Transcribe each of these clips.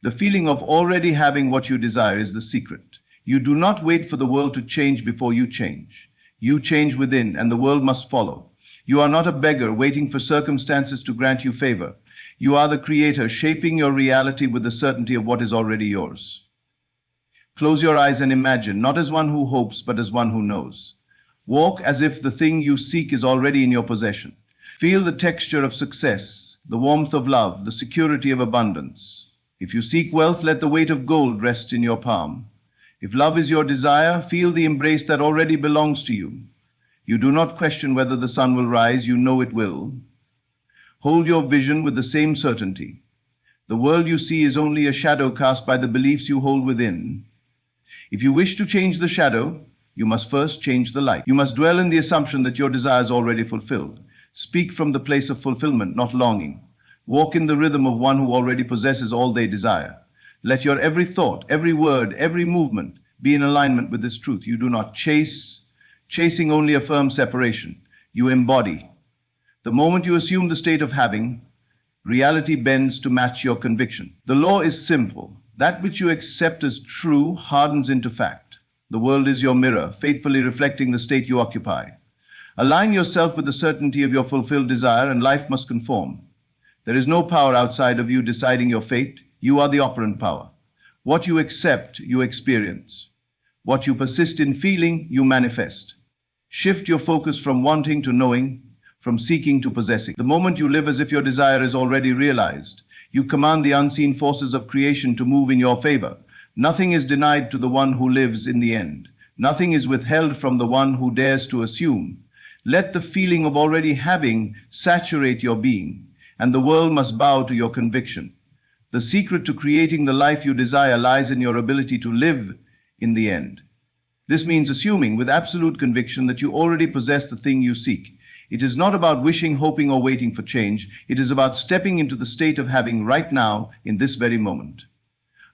The feeling of already having what you desire is the secret. You do not wait for the world to change before you change. You change within, and the world must follow. You are not a beggar waiting for circumstances to grant you favor. You are the creator, shaping your reality with the certainty of what is already yours. Close your eyes and imagine, not as one who hopes, but as one who knows. Walk as if the thing you seek is already in your possession. Feel the texture of success, the warmth of love, the security of abundance. If you seek wealth, let the weight of gold rest in your palm. If love is your desire, feel the embrace that already belongs to you. You do not question whether the sun will rise, you know it will. Hold your vision with the same certainty. The world you see is only a shadow cast by the beliefs you hold within. If you wish to change the shadow, you must first change the light. You must dwell in the assumption that your desire is already fulfilled. Speak from the place of fulfillment, not longing. Walk in the rhythm of one who already possesses all they desire. Let your every thought, every word, every movement be in alignment with this truth. You do not chase. Chasing only affirms separation. You embody. The moment you assume the state of having, reality bends to match your conviction. The law is simple. That which you accept as true hardens into fact. The world is your mirror, faithfully reflecting the state you occupy. Align yourself with the certainty of your fulfilled desire, and life must conform. There is no power outside of you deciding your fate. You are the operant power. What you accept, you experience. What you persist in feeling, you manifest. Shift your focus from wanting to knowing, from seeking to possessing. The moment you live as if your desire is already realized, you command the unseen forces of creation to move in your favor. Nothing is denied to the one who lives in the end. Nothing is withheld from the one who dares to assume. Let the feeling of already having saturate your being, and the world must bow to your conviction. The secret to creating the life you desire lies in your ability to live in the end. This means assuming with absolute conviction that you already possess the thing you seek. It is not about wishing, hoping, or waiting for change. It is about stepping into the state of having right now, in this very moment.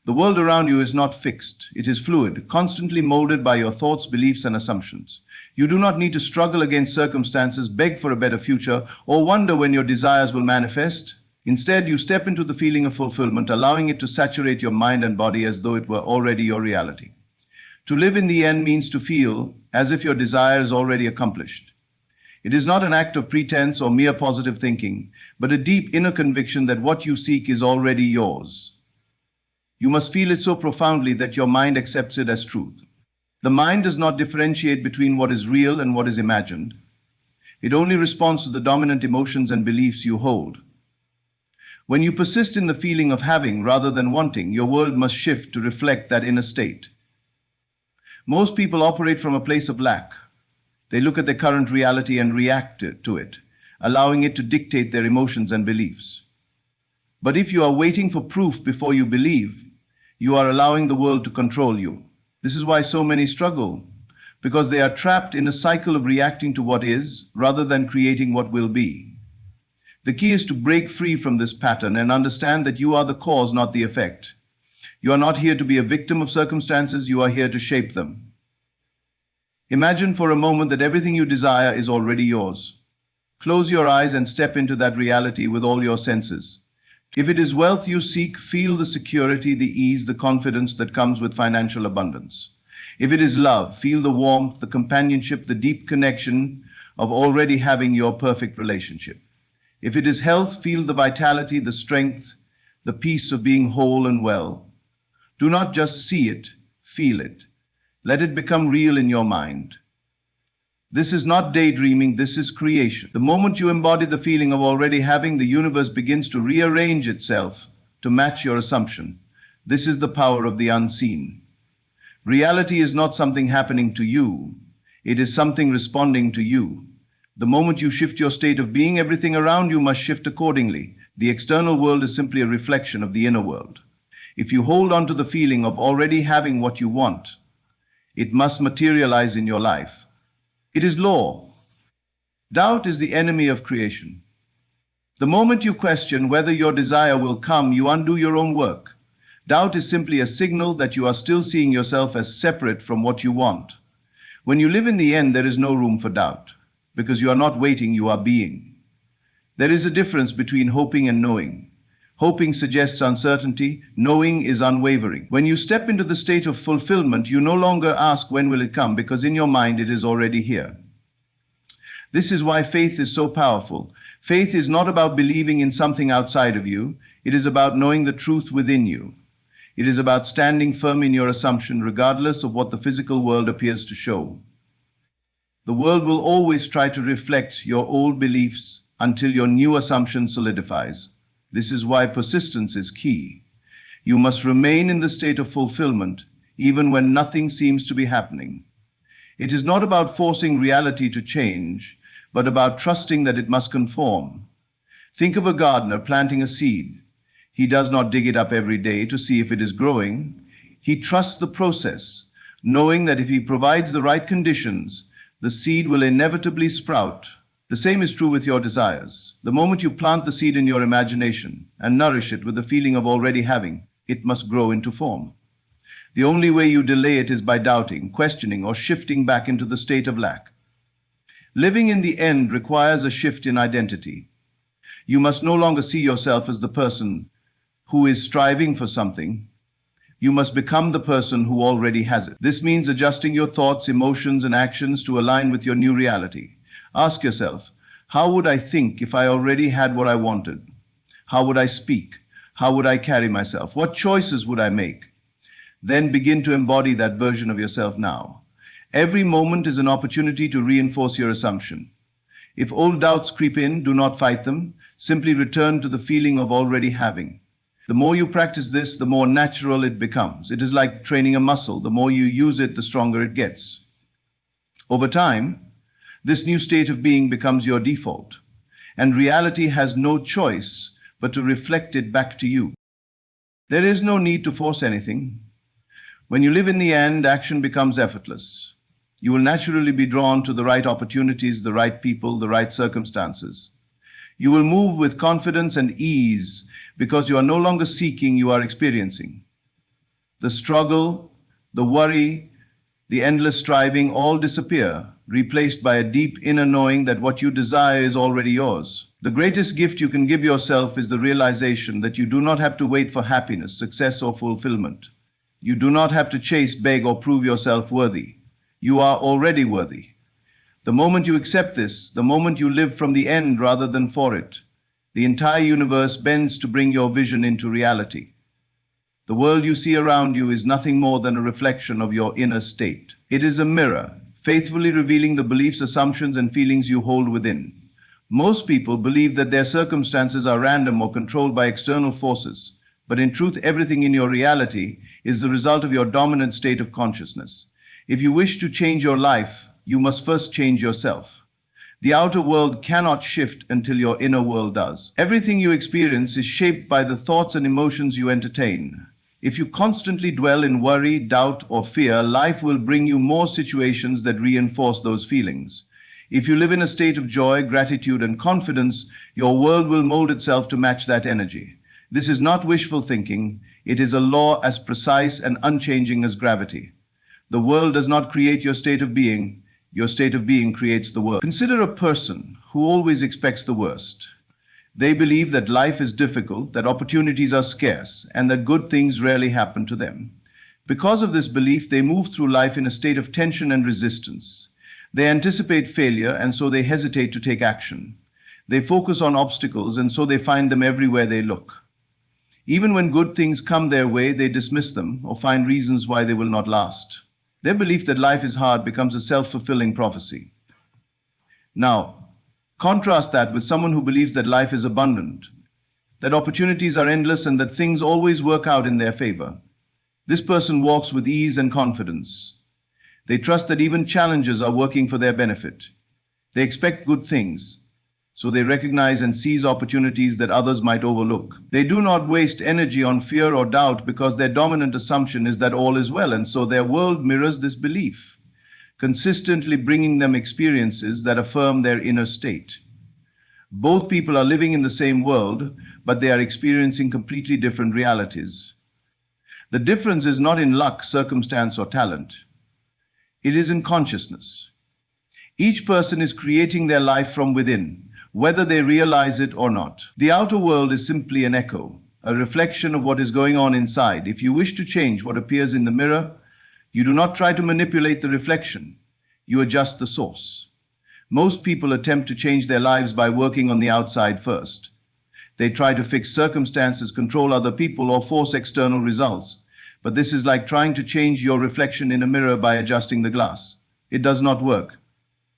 The world around you is not fixed. It is fluid, constantly molded by your thoughts, beliefs, and assumptions. You do not need to struggle against circumstances, beg for a better future, or wonder when your desires will manifest. Instead, you step into the feeling of fulfillment, allowing it to saturate your mind and body as though it were already your reality. To live in the end means to feel as if your desire is already accomplished. It is not an act of pretense or mere positive thinking, but a deep inner conviction that what you seek is already yours. You must feel it so profoundly that your mind accepts it as truth. The mind does not differentiate between what is real and what is imagined. It only responds to the dominant emotions and beliefs you hold. When you persist in the feeling of having rather than wanting, your world must shift to reflect that inner state. Most people operate from a place of lack. They look at their current reality and react to it, allowing it to dictate their emotions and beliefs. But if you are waiting for proof before you believe, you are allowing the world to control you. This is why so many struggle, because they are trapped in a cycle of reacting to what is rather than creating what will be. The key is to break free from this pattern and understand that you are the cause, not the effect. You are not here to be a victim of circumstances, you are here to shape them. Imagine for a moment that everything you desire is already yours. Close your eyes and step into that reality with all your senses. If it is wealth you seek, feel the security, the ease, the confidence that comes with financial abundance. If it is love, feel the warmth, the companionship, the deep connection of already having your perfect relationship. If it is health, feel the vitality, the strength, the peace of being whole and well. Do not just see it, feel it. Let it become real in your mind. This is not daydreaming, this is creation. The moment you embody the feeling of already having, the universe begins to rearrange itself to match your assumption. This is the power of the unseen. Reality is not something happening to you. It is something responding to you. The moment you shift your state of being, everything around you must shift accordingly. The external world is simply a reflection of the inner world. If you hold on to the feeling of already having what you want, it must materialize in your life. It is law. Doubt is the enemy of creation. The moment you question whether your desire will come, you undo your own work. Doubt is simply a signal that you are still seeing yourself as separate from what you want. When you live in the end, there is no room for doubt, because you are not waiting, you are being. There is a difference between hoping and knowing. Hoping suggests uncertainty. Knowing is unwavering. When you step into the state of fulfillment, you no longer ask when will it come, because in your mind it is already here. This is why faith is so powerful. Faith is not about believing in something outside of you. It is about knowing the truth within you. It is about standing firm in your assumption, regardless of what the physical world appears to show. The world will always try to reflect your old beliefs until your new assumption solidifies. This is why persistence is key. You must remain in the state of fulfillment, even when nothing seems to be happening. It is not about forcing reality to change, but about trusting that it must conform. Think of a gardener planting a seed. He does not dig it up every day to see if it is growing. He trusts the process, knowing that if he provides the right conditions, the seed will inevitably sprout. The same is true with your desires. The moment you plant the seed in your imagination and nourish it with the feeling of already having, it must grow into form. The only way you delay it is by doubting, questioning, or shifting back into the state of lack. Living in the end requires a shift in identity. You must no longer see yourself as the person who is striving for something. You must become the person who already has it. This means adjusting your thoughts, emotions, and actions to align with your new reality. Ask yourself, how would I think if I already had what I wanted? How would I speak? How would I carry myself? What choices would I make? Then begin to embody that version of yourself now. Every moment is an opportunity to reinforce your assumption. If old doubts creep in, do not fight them. Simply return to the feeling of already having. The more you practice this, the more natural it becomes. It is like training a muscle. The more you use it, the stronger it gets. Over time, this new state of being becomes your default, and reality has no choice but to reflect it back to you. There is no need to force anything. When you live in the end, action becomes effortless. You will naturally be drawn to the right opportunities, the right people, the right circumstances. You will move with confidence and ease because you are no longer seeking, you are experiencing. The struggle, the worry, the endless striving all disappear, replaced by a deep inner knowing that what you desire is already yours. The greatest gift you can give yourself is the realization that you do not have to wait for happiness, success, or fulfillment. You do not have to chase, beg, or prove yourself worthy. You are already worthy. The moment you accept this, the moment you live from the end rather than for it, the entire universe bends to bring your vision into reality. The world you see around you is nothing more than a reflection of your inner state. It is a mirror, faithfully revealing the beliefs, assumptions, and feelings you hold within. Most people believe that their circumstances are random or controlled by external forces, but in truth, everything in your reality is the result of your dominant state of consciousness. If you wish to change your life, you must first change yourself. The outer world cannot shift until your inner world does. Everything you experience is shaped by the thoughts and emotions you entertain. If you constantly dwell in worry, doubt, or fear, life will bring you more situations that reinforce those feelings. If you live in a state of joy, gratitude, and confidence, your world will mold itself to match that energy. This is not wishful thinking. It is a law as precise and unchanging as gravity. The world does not create your state of being. Your state of being creates the world. Consider a person who always expects the worst. They believe that life is difficult, that opportunities are scarce, and that good things rarely happen to them. Because of this belief, they move through life in a state of tension and resistance. They anticipate failure, and so they hesitate to take action. They focus on obstacles, and so they find them everywhere they look. Even when good things come their way, they dismiss them or find reasons why they will not last. Their belief that life is hard becomes a self-fulfilling prophecy. Now, contrast that with someone who believes that life is abundant, that opportunities are endless, and that things always work out in their favor. This person walks with ease and confidence. They trust that even challenges are working for their benefit. They expect good things, so they recognize and seize opportunities that others might overlook. They do not waste energy on fear or doubt because their dominant assumption is that all is well, and so their world mirrors this belief, consistently bringing them experiences that affirm their inner state. Both people are living in the same world, but they are experiencing completely different realities. The difference is not in luck, circumstance, or talent. It is in consciousness. Each person is creating their life from within, whether they realize it or not. The outer world is simply an echo. a reflection of what is going on inside. If you wish to change what appears in the mirror, you do not try to manipulate the reflection, you adjust the source. Most people attempt to change their lives by working on the outside first. They try to fix circumstances, control other people, or force external results. But this is like trying to change your reflection in a mirror by adjusting the glass. It does not work.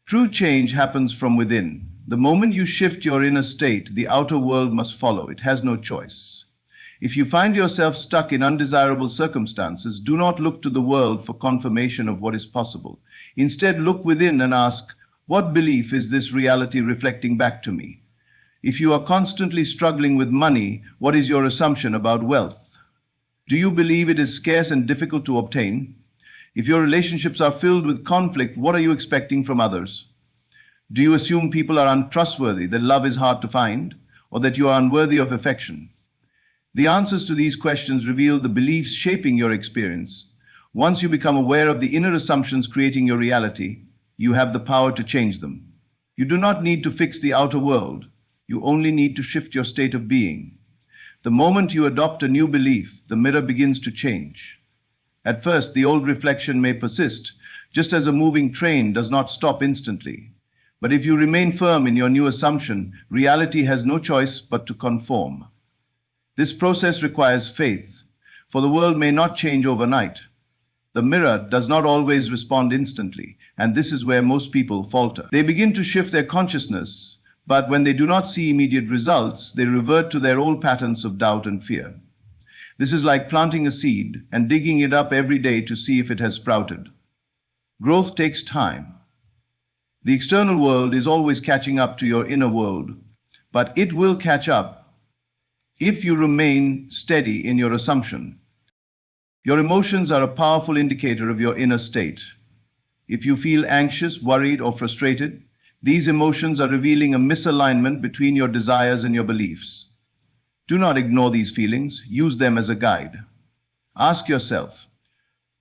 True change happens from within. The moment you shift your inner state, the outer world must follow. It has no choice. If you find yourself stuck in undesirable circumstances, do not look to the world for confirmation of what is possible. Instead, look within and ask, what belief is this reality reflecting back to me? If you are constantly struggling with money, what is your assumption about wealth? Do you believe it is scarce and difficult to obtain? If your relationships are filled with conflict, what are you expecting from others? Do you assume people are untrustworthy, that love is hard to find, or that you are unworthy of affection? The answers to these questions reveal the beliefs shaping your experience. Once you become aware of the inner assumptions creating your reality, you have the power to change them. You do not need to fix the outer world. You only need to shift your state of being. The moment you adopt a new belief, the mirror begins to change. At first, the old reflection may persist, just as a moving train does not stop instantly. But if you remain firm in your new assumption, reality has no choice but to conform. This process requires faith, for the world may not change overnight. The mirror does not always respond instantly, and this is where most people falter. They begin to shift their consciousness, but when they do not see immediate results, they revert to their old patterns of doubt and fear. This is like planting a seed and digging it up every day to see if it has sprouted. Growth takes time. The external world is always catching up to your inner world, but it will catch up if you remain steady in your assumption. Your emotions are a powerful indicator of your inner state. If you feel anxious, worried, or frustrated, these emotions are revealing a misalignment between your desires and your beliefs. Do not ignore these feelings, use them as a guide. Ask yourself,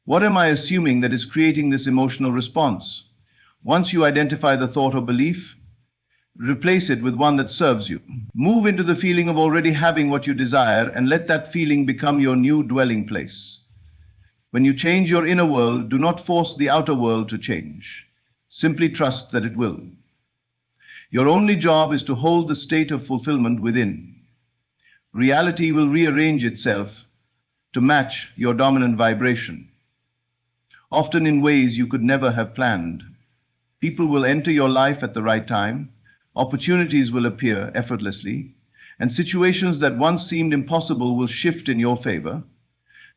what am I assuming that is creating this emotional response? Once you identify the thought or belief, replace it with one that serves you. Move into the feeling of already having what you desire and let that feeling become your new dwelling place. When you change your inner world, do not force the outer world to change. Simply trust that it will. Your only job is to hold the state of fulfillment within. Reality will rearrange itself to match your dominant vibration, often in ways you could never have planned. People will enter your life at the right time, opportunities will appear effortlessly, and situations that once seemed impossible will shift in your favor.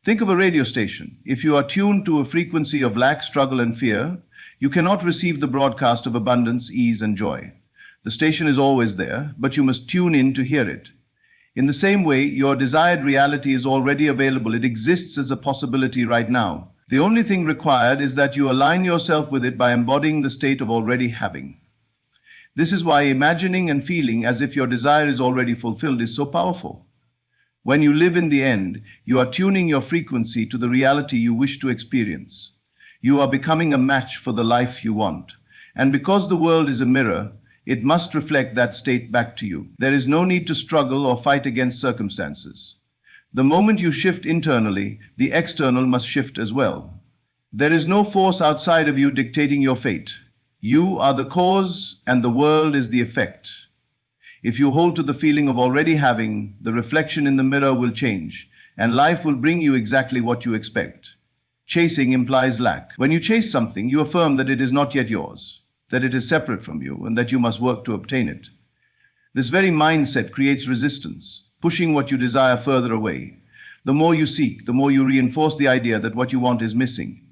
Think of a radio station. If you are tuned to a frequency of lack, struggle, and fear, you cannot receive the broadcast of abundance, ease, and joy. The station is always there, but you must tune in to hear it. In the same way, your desired reality is already available. It exists as a possibility right now. The only thing required is that you align yourself with it by embodying the state of already having. This is why imagining and feeling as if your desire is already fulfilled is so powerful. When you live in the end, you are tuning your frequency to the reality you wish to experience. You are becoming a match for the life you want. And because the world is a mirror, it must reflect that state back to you. There is no need to struggle or fight against circumstances. The moment you shift internally, the external must shift as well. There is no force outside of you dictating your fate. You are the cause and the world is the effect. If you hold to the feeling of already having, the reflection in the mirror will change, and life will bring you exactly what you expect. Chasing implies lack. When you chase something, you affirm that it is not yet yours, that it is separate from you, and that you must work to obtain it. This very mindset creates resistance, pushing what you desire further away. The more you seek, the more you reinforce the idea that what you want is missing.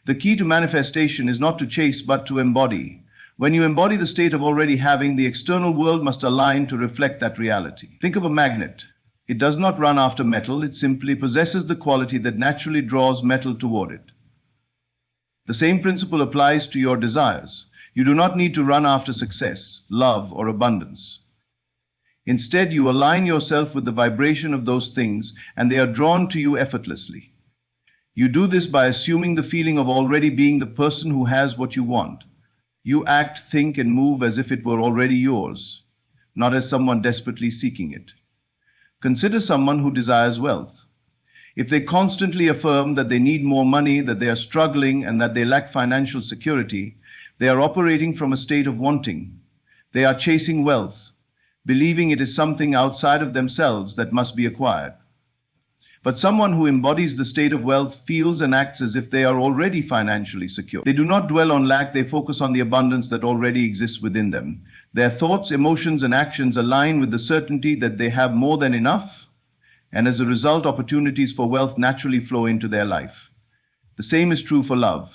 The key to manifestation is not to chase, but to embody. When you embody the state of already having, the external world must align to reflect that reality. Think of a magnet. It does not run after metal, it simply possesses the quality that naturally draws metal toward it. The same principle applies to your desires. You do not need to run after success, love, or abundance. Instead, you align yourself with the vibration of those things, and they are drawn to you effortlessly. You do this by assuming the feeling of already being the person who has what you want. You act, think, and move as if it were already yours, not as someone desperately seeking it. Consider someone who desires wealth. If they constantly affirm that they need more money, that they are struggling, and that they lack financial security, they are operating from a state of wanting. They are chasing wealth, believing it is something outside of themselves that must be acquired. But someone who embodies the state of wealth feels and acts as if they are already financially secure. They do not dwell on lack, they focus on the abundance that already exists within them. Their thoughts, emotions, and actions align with the certainty that they have more than enough, and as a result, opportunities for wealth naturally flow into their life. The same is true for love.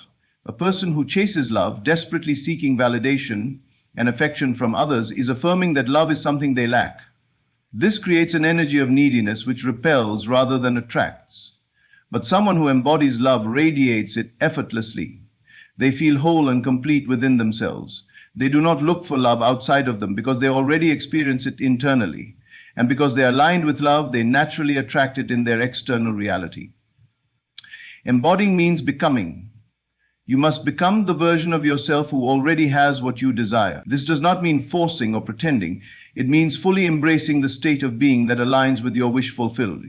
A person who chases love, desperately seeking validation and affection from others, is affirming that love is something they lack. This creates an energy of neediness which repels rather than attracts. But someone who embodies love radiates it effortlessly. They feel whole and complete within themselves. They do not look for love outside of them because they already experience it internally. And because they are aligned with love, they naturally attract it in their external reality. Embodying means becoming. You must become the version of yourself who already has what you desire. This does not mean forcing or pretending. It means fully embracing the state of being that aligns with your wish fulfilled.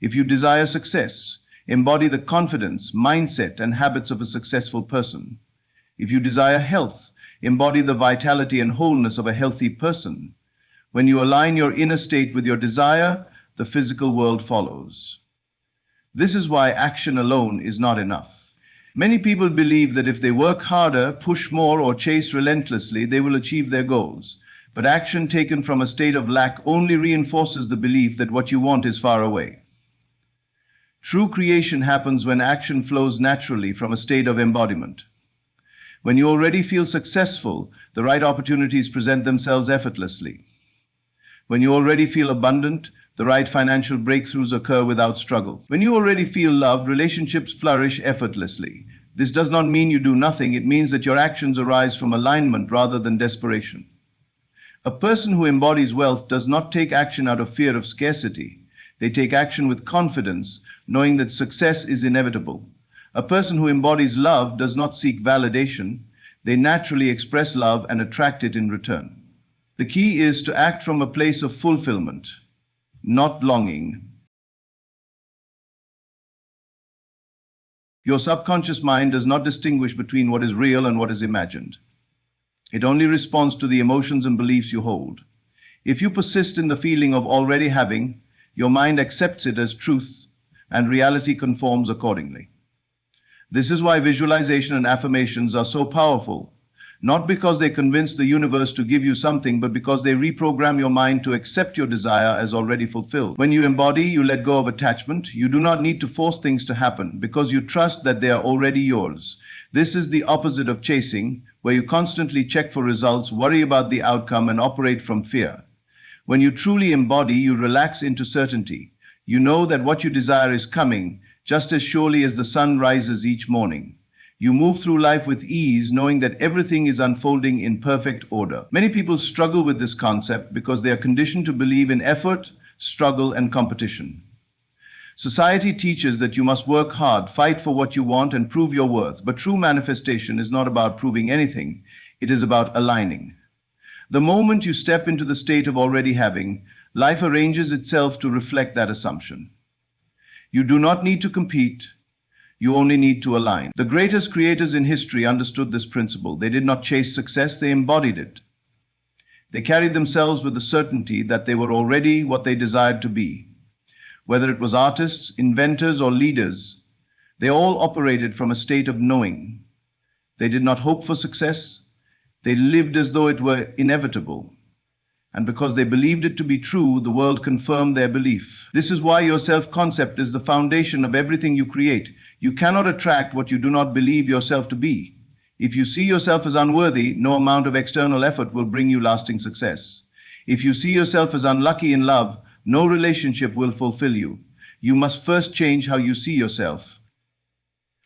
If you desire success, embody the confidence, mindset, and habits of a successful person. If you desire health, embody the vitality and wholeness of a healthy person. When you align your inner state with your desire, the physical world follows. This is why action alone is not enough. Many people believe that if they work harder, push more, or chase relentlessly, they will achieve their goals. But action taken from a state of lack only reinforces the belief that what you want is far away. True creation happens when action flows naturally from a state of embodiment. When you already feel successful, the right opportunities present themselves effortlessly. When you already feel abundant, the right financial breakthroughs occur without struggle. When you already feel loved, relationships flourish effortlessly. This does not mean you do nothing. It means that your actions arise from alignment rather than desperation. A person who embodies wealth does not take action out of fear of scarcity. They take action with confidence, knowing that success is inevitable. A person who embodies love does not seek validation. They naturally express love and attract it in return. The key is to act from a place of fulfillment, not longing. Your subconscious mind does not distinguish between what is real and what is imagined. It only responds to the emotions and beliefs you hold. If you persist in the feeling of already having, your mind accepts it as truth, and reality conforms accordingly. This is why visualization and affirmations are so powerful. Not because they convince the universe to give you something, but because they reprogram your mind to accept your desire as already fulfilled. When you embody, you let go of attachment. You do not need to force things to happen because you trust that they are already yours. This is the opposite of chasing, where you constantly check for results, worry about the outcome, and operate from fear. When you truly embody, you relax into certainty. You know that what you desire is coming, just as surely as the sun rises each morning. You move through life with ease, knowing that everything is unfolding in perfect order. Many people struggle with this concept because they are conditioned to believe in effort, struggle, and competition. Society teaches that you must work hard, fight for what you want, and prove your worth. But true manifestation is not about proving anything. It is about aligning. The moment you step into the state of already having, life arranges itself to reflect that assumption. You do not need to compete. You only need to align. The greatest creators in history understood this principle. They did not chase success, they embodied it. They carried themselves with the certainty that they were already what they desired to be. Whether it was artists, inventors, or leaders, they all operated from a state of knowing. They did not hope for success. They lived as though it were inevitable. And because they believed it to be true, the world confirmed their belief. This is why your self-concept is the foundation of everything you create. You cannot attract what you do not believe yourself to be. If you see yourself as unworthy, no amount of external effort will bring you lasting success. If you see yourself as unlucky in love, no relationship will fulfill you. You must first change how you see yourself.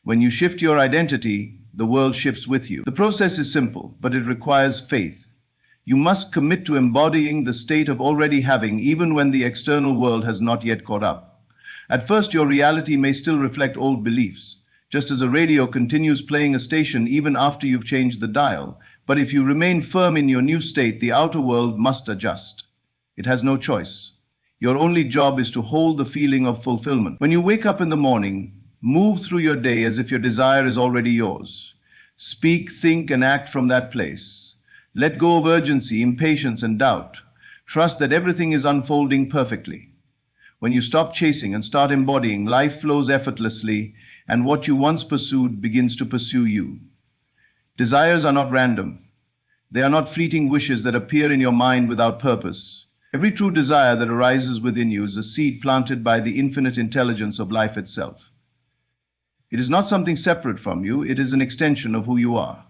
When you shift your identity, the world shifts with you. The process is simple, but it requires faith. You must commit to embodying the state of already having, even when the external world has not yet caught up. At first, your reality may still reflect old beliefs, just as a radio continues playing a station even after you've changed the dial. But if you remain firm in your new state, the outer world must adjust. It has no choice. Your only job is to hold the feeling of fulfillment. When you wake up in the morning, move through your day as if your desire is already yours. Speak, think, and act from that place. Let go of urgency, impatience, and doubt. Trust that everything is unfolding perfectly. When you stop chasing and start embodying, life flows effortlessly, and what you once pursued begins to pursue you. Desires are not random. They are not fleeting wishes that appear in your mind without purpose. Every true desire that arises within you is a seed planted by the infinite intelligence of life itself. It is not something separate from you, it is an extension of who you are.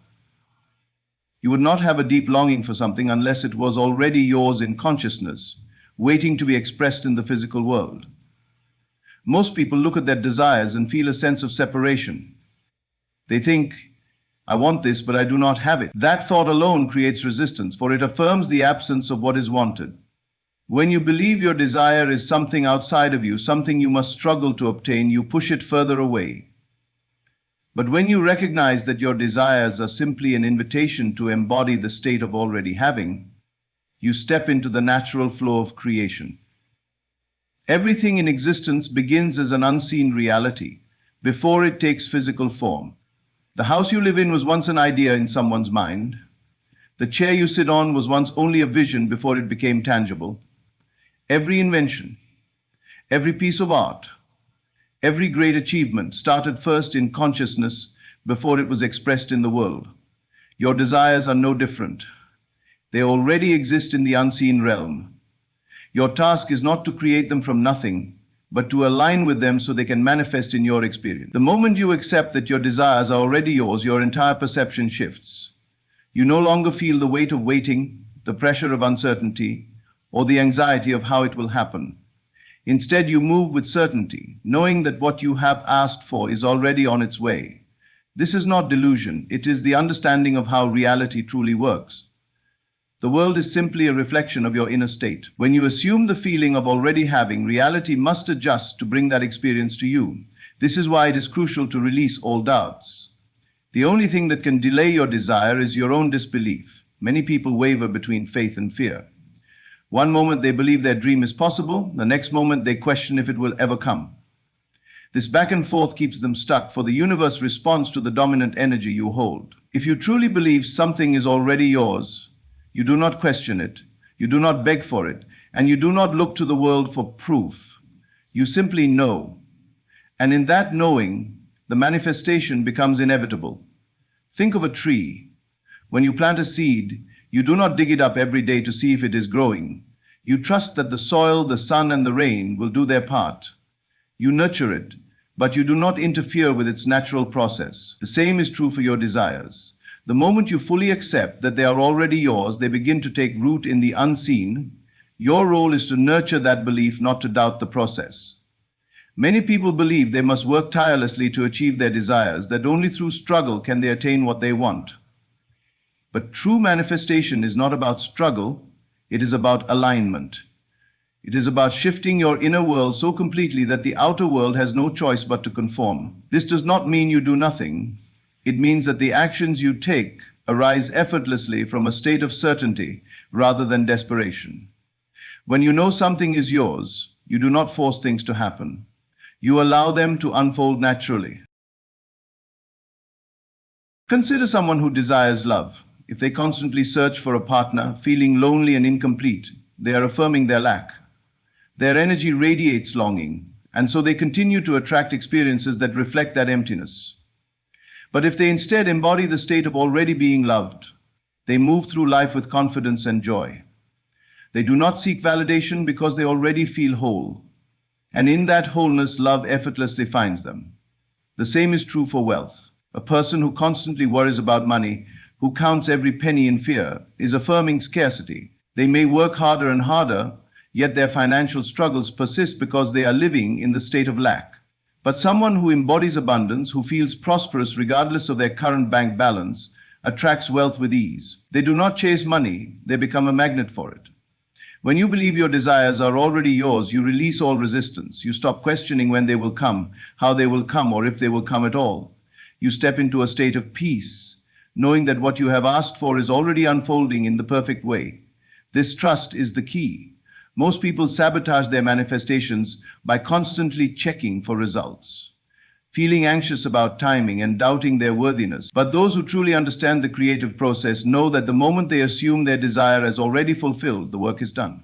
You would not have a deep longing for something unless it was already yours in consciousness, waiting to be expressed in the physical world. Most people look at their desires and feel a sense of separation. They think, I want this, but I do not have it. That thought alone creates resistance, for it affirms the absence of what is wanted. When you believe your desire is something outside of you, something you must struggle to obtain, you push it further away. But when you recognize that your desires are simply an invitation to embody the state of already having, you step into the natural flow of creation. Everything in existence begins as an unseen reality, before it takes physical form. The house you live in was once an idea in someone's mind. The chair you sit on was once only a vision before it became tangible. Every invention, every piece of art, every great achievement started first in consciousness before it was expressed in the world. Your desires are no different. They already exist in the unseen realm. Your task is not to create them from nothing, but to align with them so they can manifest in your experience. The moment you accept that your desires are already yours, your entire perception shifts. You no longer feel the weight of waiting, the pressure of uncertainty, or the anxiety of how it will happen. Instead, you move with certainty, knowing that what you have asked for is already on its way. This is not delusion, it is the understanding of how reality truly works. The world is simply a reflection of your inner state. When you assume the feeling of already having, reality must adjust to bring that experience to you. This is why it is crucial to release all doubts. The only thing that can delay your desire is your own disbelief. Many people waver between faith and fear. One moment they believe their dream is possible, the next moment they question if it will ever come. This back and forth keeps them stuck, for the universe responds to the dominant energy you hold. If you truly believe something is already yours, you do not question it, you do not beg for it, and you do not look to the world for proof. You simply know. And in that knowing, the manifestation becomes inevitable. Think of a tree. When you plant a seed, you do not dig it up every day to see if it is growing. You trust that the soil, the sun, and the rain will do their part. You nurture it, but you do not interfere with its natural process. The same is true for your desires. The moment you fully accept that they are already yours, they begin to take root in the unseen. Your role is to nurture that belief, not to doubt the process. Many people believe they must work tirelessly to achieve their desires, that only through struggle can they attain what they want. But true manifestation is not about struggle, it is about alignment. It is about shifting your inner world so completely that the outer world has no choice but to conform. This does not mean you do nothing. It means that the actions you take arise effortlessly from a state of certainty rather than desperation. When you know something is yours, you do not force things to happen. You allow them to unfold naturally. Consider someone who desires love. If they constantly search for a partner, feeling lonely and incomplete, they are affirming their lack. Their energy radiates longing, and so they continue to attract experiences that reflect that emptiness. But if they instead embody the state of already being loved, they move through life with confidence and joy. They do not seek validation because they already feel whole. And in that wholeness, love effortlessly finds them. The same is true for wealth. A person who constantly worries about money, who counts every penny in fear, is affirming scarcity. They may work harder and harder, yet their financial struggles persist because they are living in the state of lack. But someone who embodies abundance, who feels prosperous regardless of their current bank balance, attracts wealth with ease. They do not chase money, they become a magnet for it. When you believe your desires are already yours, you release all resistance. You stop questioning when they will come, how they will come, or if they will come at all. You step into a state of peace, knowing that what you have asked for is already unfolding in the perfect way. This trust is the key. Most people sabotage their manifestations by constantly checking for results, feeling anxious about timing and doubting their worthiness. But those who truly understand the creative process know that the moment they assume their desire as already fulfilled, the work is done.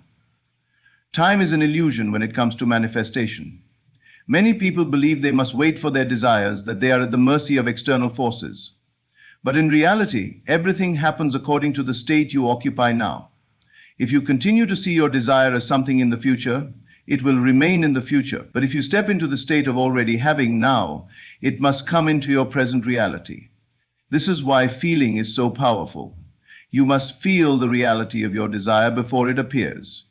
Time is an illusion when it comes to manifestation. Many people believe they must wait for their desires, that they are at the mercy of external forces. But in reality, everything happens according to the state you occupy now. If you continue to see your desire as something in the future, it will remain in the future. But if you step into the state of already having now, it must come into your present reality. This is why feeling is so powerful. You must feel the reality of your desire before it appears.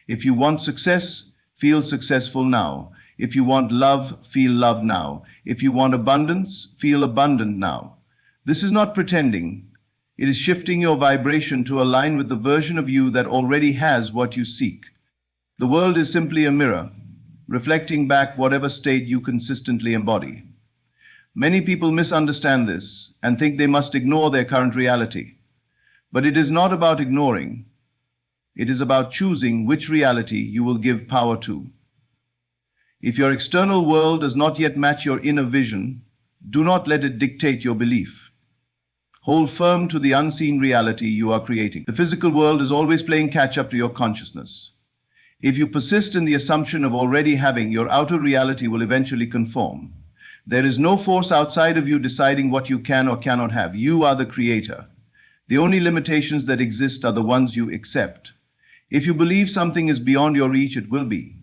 If you want success, feel successful now. If you want love, feel love now. If you want abundance, feel abundant now. This is not pretending. It is shifting your vibration to align with the version of you that already has what you seek. The world is simply a mirror, reflecting back whatever state you consistently embody. Many people misunderstand this and think they must ignore their current reality. But it is not about ignoring. It is about choosing which reality you will give power to. If your external world does not yet match your inner vision, do not let it dictate your belief. Hold firm to the unseen reality you are creating. The physical world is always playing catch-up to your consciousness. If you persist in the assumption of already having, your outer reality will eventually conform. There is no force outside of you deciding what you can or cannot have. You are the creator. The only limitations that exist are the ones you accept. If you believe something is beyond your reach, it will be.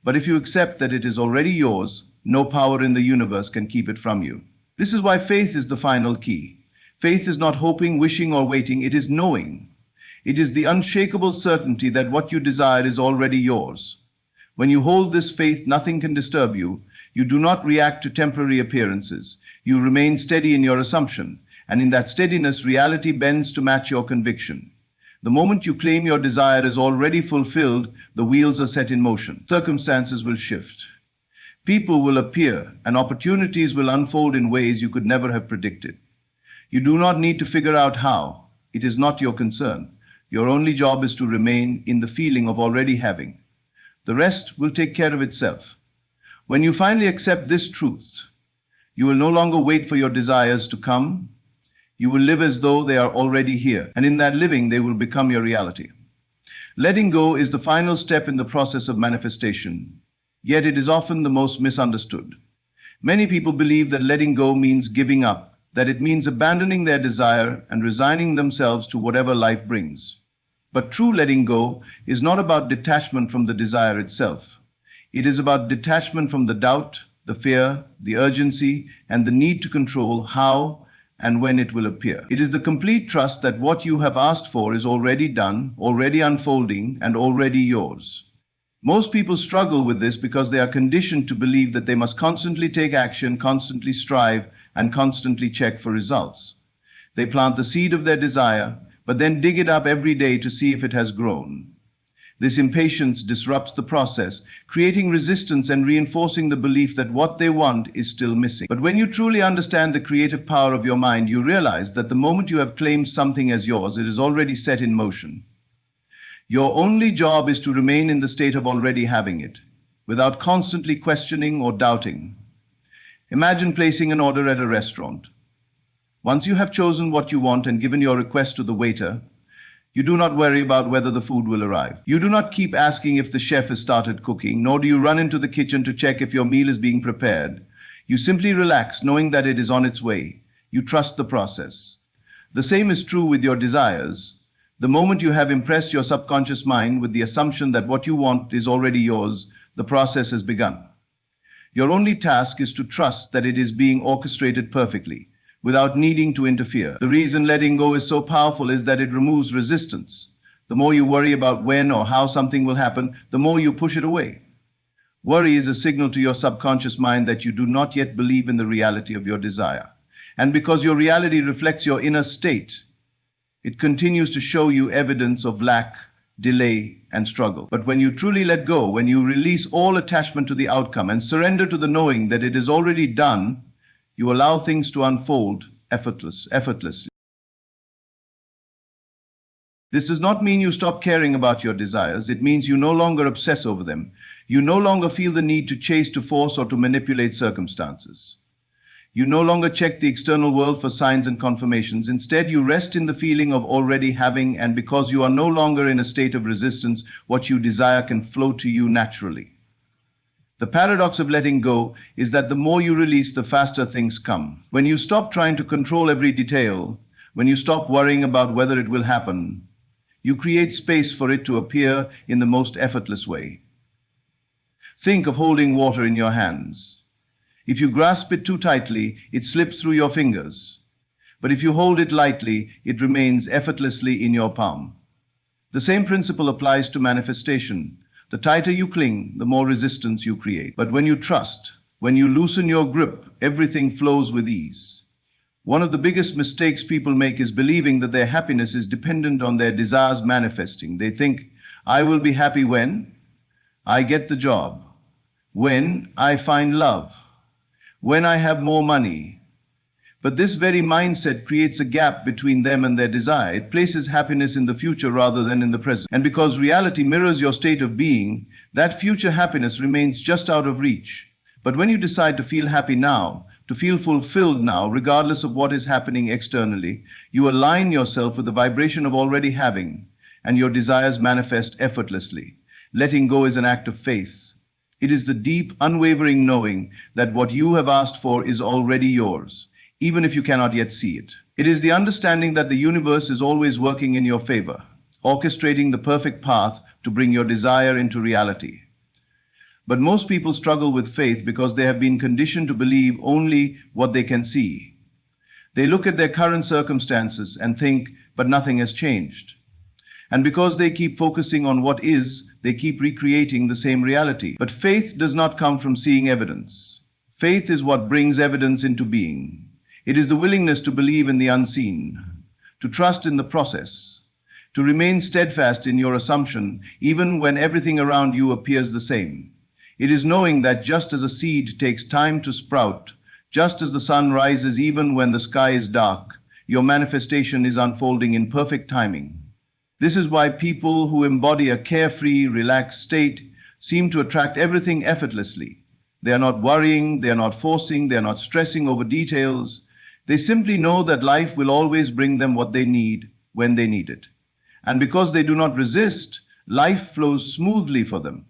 But if you accept that it is already yours, no power in the universe can keep it from you. This is why faith is the final key. Faith is not hoping, wishing, or waiting. It is knowing. It is the unshakable certainty that what you desire is already yours. When you hold this faith, nothing can disturb you. You do not react to temporary appearances. You remain steady in your assumption, and in that steadiness, reality bends to match your conviction. The moment you claim your desire is already fulfilled, the wheels are set in motion. Circumstances will shift. People will appear, and opportunities will unfold in ways you could never have predicted. You do not need to figure out how. It is not your concern. Your only job is to remain in the feeling of already having. The rest will take care of itself. When you finally accept this truth, you will no longer wait for your desires to come. You will live as though they are already here, and in that living, they will become your reality. Letting go is the final step in the process of manifestation, yet it is often the most misunderstood. Many people believe that letting go means giving up, that it means abandoning their desire and resigning themselves to whatever life brings. But true letting go is not about detachment from the desire itself. It is about detachment from the doubt, the fear, the urgency, and the need to control how and when it will appear. It is the complete trust that what you have asked for is already done, already unfolding, and already yours. Most people struggle with this because they are conditioned to believe that they must constantly take action, constantly strive, and constantly check for results. They plant the seed of their desire, but then dig it up every day to see if it has grown. This impatience disrupts the process, creating resistance and reinforcing the belief that what they want is still missing. But when you truly understand the creative power of your mind, you realize that the moment you have claimed something as yours, it is already set in motion. Your only job is to remain in the state of already having it, without constantly questioning or doubting. Imagine placing an order at a restaurant. Once you have chosen what you want and given your request to the waiter, you do not worry about whether the food will arrive. You do not keep asking if the chef has started cooking, nor do you run into the kitchen to check if your meal is being prepared. You simply relax, knowing that it is on its way. You trust the process. The same is true with your desires. The moment you have impressed your subconscious mind with the assumption that what you want is already yours, the process has begun. Your only task is to trust that it is being orchestrated perfectly, without needing to interfere. The reason letting go is so powerful is that it removes resistance. The more you worry about when or how something will happen, the more you push it away. Worry is a signal to your subconscious mind that you do not yet believe in the reality of your desire. And because your reality reflects your inner state, it continues to show you evidence of lack, delay, and struggle. But when you truly let go, when you release all attachment to the outcome and surrender to the knowing that it is already done, you allow things to unfold effortlessly. This does not mean you stop caring about your desires. It means you no longer obsess over them. You no longer feel the need to chase, to force, or to manipulate circumstances. You no longer check the external world for signs and confirmations. Instead, you rest in the feeling of already having, and because you are no longer in a state of resistance, what you desire can flow to you naturally. The paradox of letting go is that the more you release, the faster things come. When you stop trying to control every detail, when you stop worrying about whether it will happen, you create space for it to appear in the most effortless way. Think of holding water in your hands. If you grasp it too tightly, it slips through your fingers. But if you hold it lightly, it remains effortlessly in your palm. The same principle applies to manifestation. The tighter you cling, the more resistance you create. But when you trust, when you loosen your grip, everything flows with ease. One of the biggest mistakes people make is believing that their happiness is dependent on their desires manifesting. They think, I will be happy when I get the job, when I find love, when I have more money. But this very mindset creates a gap between them and their desire. It places happiness in the future rather than in the present. And because reality mirrors your state of being, that future happiness remains just out of reach. But when you decide to feel happy now, to feel fulfilled now, regardless of what is happening externally, you align yourself with the vibration of already having, and your desires manifest effortlessly. Letting go is an act of faith. It is the deep, unwavering knowing that what you have asked for is already yours, even if you cannot yet see it. It is the understanding that the universe is always working in your favor, orchestrating the perfect path to bring your desire into reality. But most people struggle with faith because they have been conditioned to believe only what they can see. They look at their current circumstances and think, but nothing has changed. And because they keep focusing on what is, they keep recreating the same reality. But faith does not come from seeing evidence. Faith is what brings evidence into being. It is the willingness to believe in the unseen, to trust in the process, to remain steadfast in your assumption even when everything around you appears the same. It is knowing that just as a seed takes time to sprout, just as the sun rises even when the sky is dark, your manifestation is unfolding in perfect timing. This is why people who embody a carefree, relaxed state seem to attract everything effortlessly. They are not worrying, they are not forcing, they are not stressing over details. They simply know that life will always bring them what they need when they need it. And because they do not resist, life flows smoothly for them.